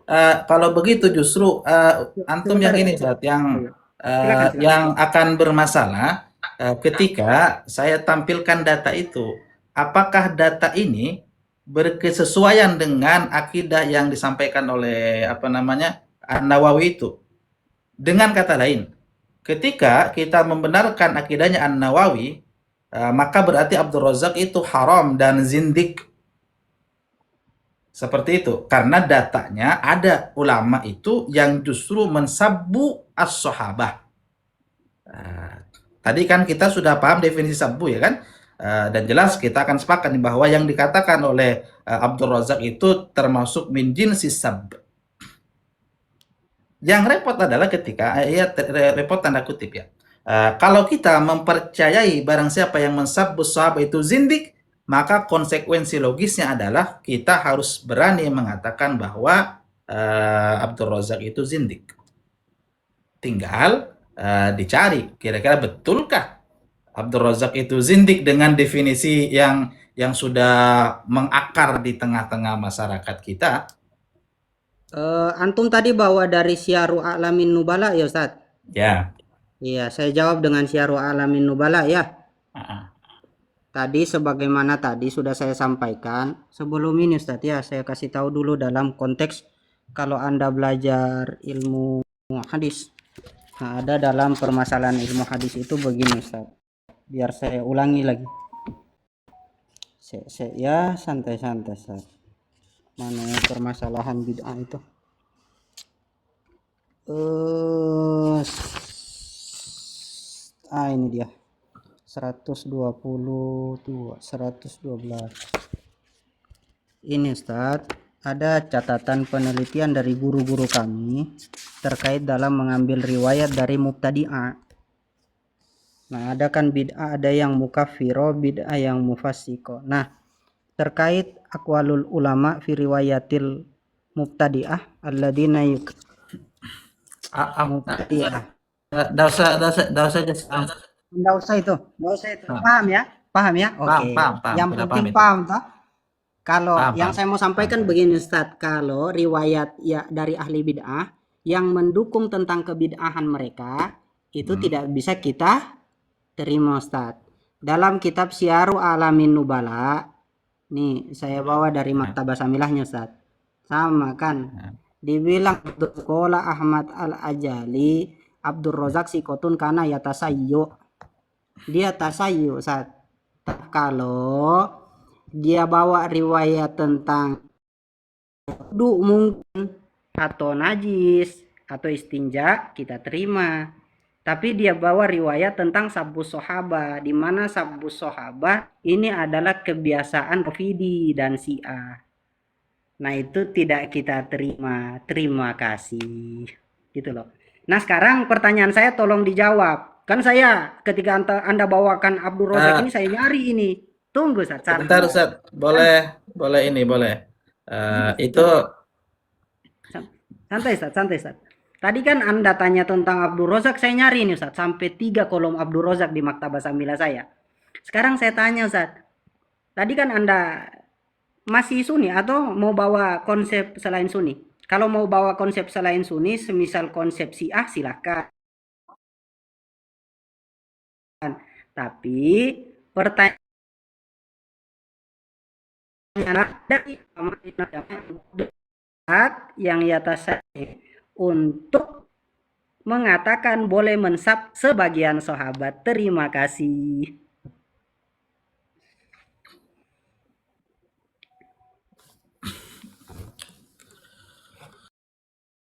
antum yang ini Ustaz, yang akan bermasalah ketika saya tampilkan data itu. Apakah data ini berkesesuaian dengan akidah yang disampaikan oleh An-Nawawi itu. Dengan kata lain, ketika kita membenarkan akidahnya An-Nawawi, maka berarti Abdul Razak itu haram dan zindik. Seperti itu. Karena datanya ada ulama itu yang justru mensabbu as-sahabah. Tadi kan kita sudah paham definisi sabbu ya kan? Dan jelas kita akan sepakat nih bahwa yang dikatakan oleh Abdul Razak itu termasuk min jinsis sab. Yang repot adalah ketika repot tanda kutip ya. Kalau kita mempercayai barang siapa yang mensabbu sahabat itu zindik, maka konsekuensi logisnya adalah kita harus berani mengatakan bahwa Abdul Razak itu zindik. Tinggal dicari kira-kira betulkah Abdul Razak itu zindik dengan definisi yang sudah mengakar di tengah-tengah masyarakat kita. Antum tadi bawa dari Syiaru A'lamin Nubala ya Ustaz? Ya. Iya, saya jawab dengan Syiaru A'lamin Nubala ya. Tadi sebagaimana tadi sudah saya sampaikan sebelum ini Ustaz ya, saya kasih tahu dulu dalam konteks kalau Anda belajar ilmu hadis. Nah, ada dalam permasalahan ilmu hadis itu begini Ustaz. Biar saya ulangi lagi. Ya santai-santai Ustaz. Mana permasalahan bid'ah itu? Ini dia. 122, 112. Ini Ustaz, ada catatan penelitian dari guru-guru kami terkait dalam mengambil riwayat dari mubtadi'ah. Nah, ada kan bid'ah, ada yang mukaffiro, bid'ah yang mufassiko. Nah, terkait aqwalul ulama fi riwayatil mubtadi'ah alladzina mubtadi'ah. Enggak usah. Enggak usah itu. Paham ya? Paham ya? Oke. Paham. Yang Sudah penting paham paham toh. Kalau Paham, yang paham. saya mau sampaikan begini Ustaz, kalau riwayat ya dari ahli bid'ah yang mendukung tentang kebid'ahan mereka itu tidak bisa kita terima Ustaz. Dalam kitab Syiaru A'lamin Nubala, nih saya bawa dari Maktabah Samilahnya Ustaz. Sama kan? Dibilang Qala Ahmad Al-Ajali Abdul Razak sikotun kana yatasayyu. Dia tasayyu Ustaz. Kalau dia bawa riwayat tentang wudu mungkin atau najis atau istinja kita terima. Tapi dia bawa riwayat tentang sabbu sohaba, di mana sabbu sohaba ini adalah kebiasaan Rafidi dan Syiah. Nah itu tidak kita terima. Terima kasih. Gitu loh. Nah sekarang pertanyaan saya tolong dijawab. Kan saya ketika Anda bawakan Abdul Razak ini saya nyari ini. Tunggu Ustaz. Bentar Ustaz, boleh itu Santai Ustaz. Tadi kan Anda tanya tentang Abdul Razak, saya nyari ini Ustaz. Sampai 3 kolom Abdul Razak di Maktabah Samila saya. Sekarang saya tanya Ustaz. Tadi kan Anda masih Sunni atau mau bawa konsep selain Sunni? Kalau mau bawa konsep selain Sunni, semisal konsep Syiah silahkan. Tapi pertanyaan dari yang yatasai untuk mengatakan boleh mensab sebagian sahabat. Terima kasih.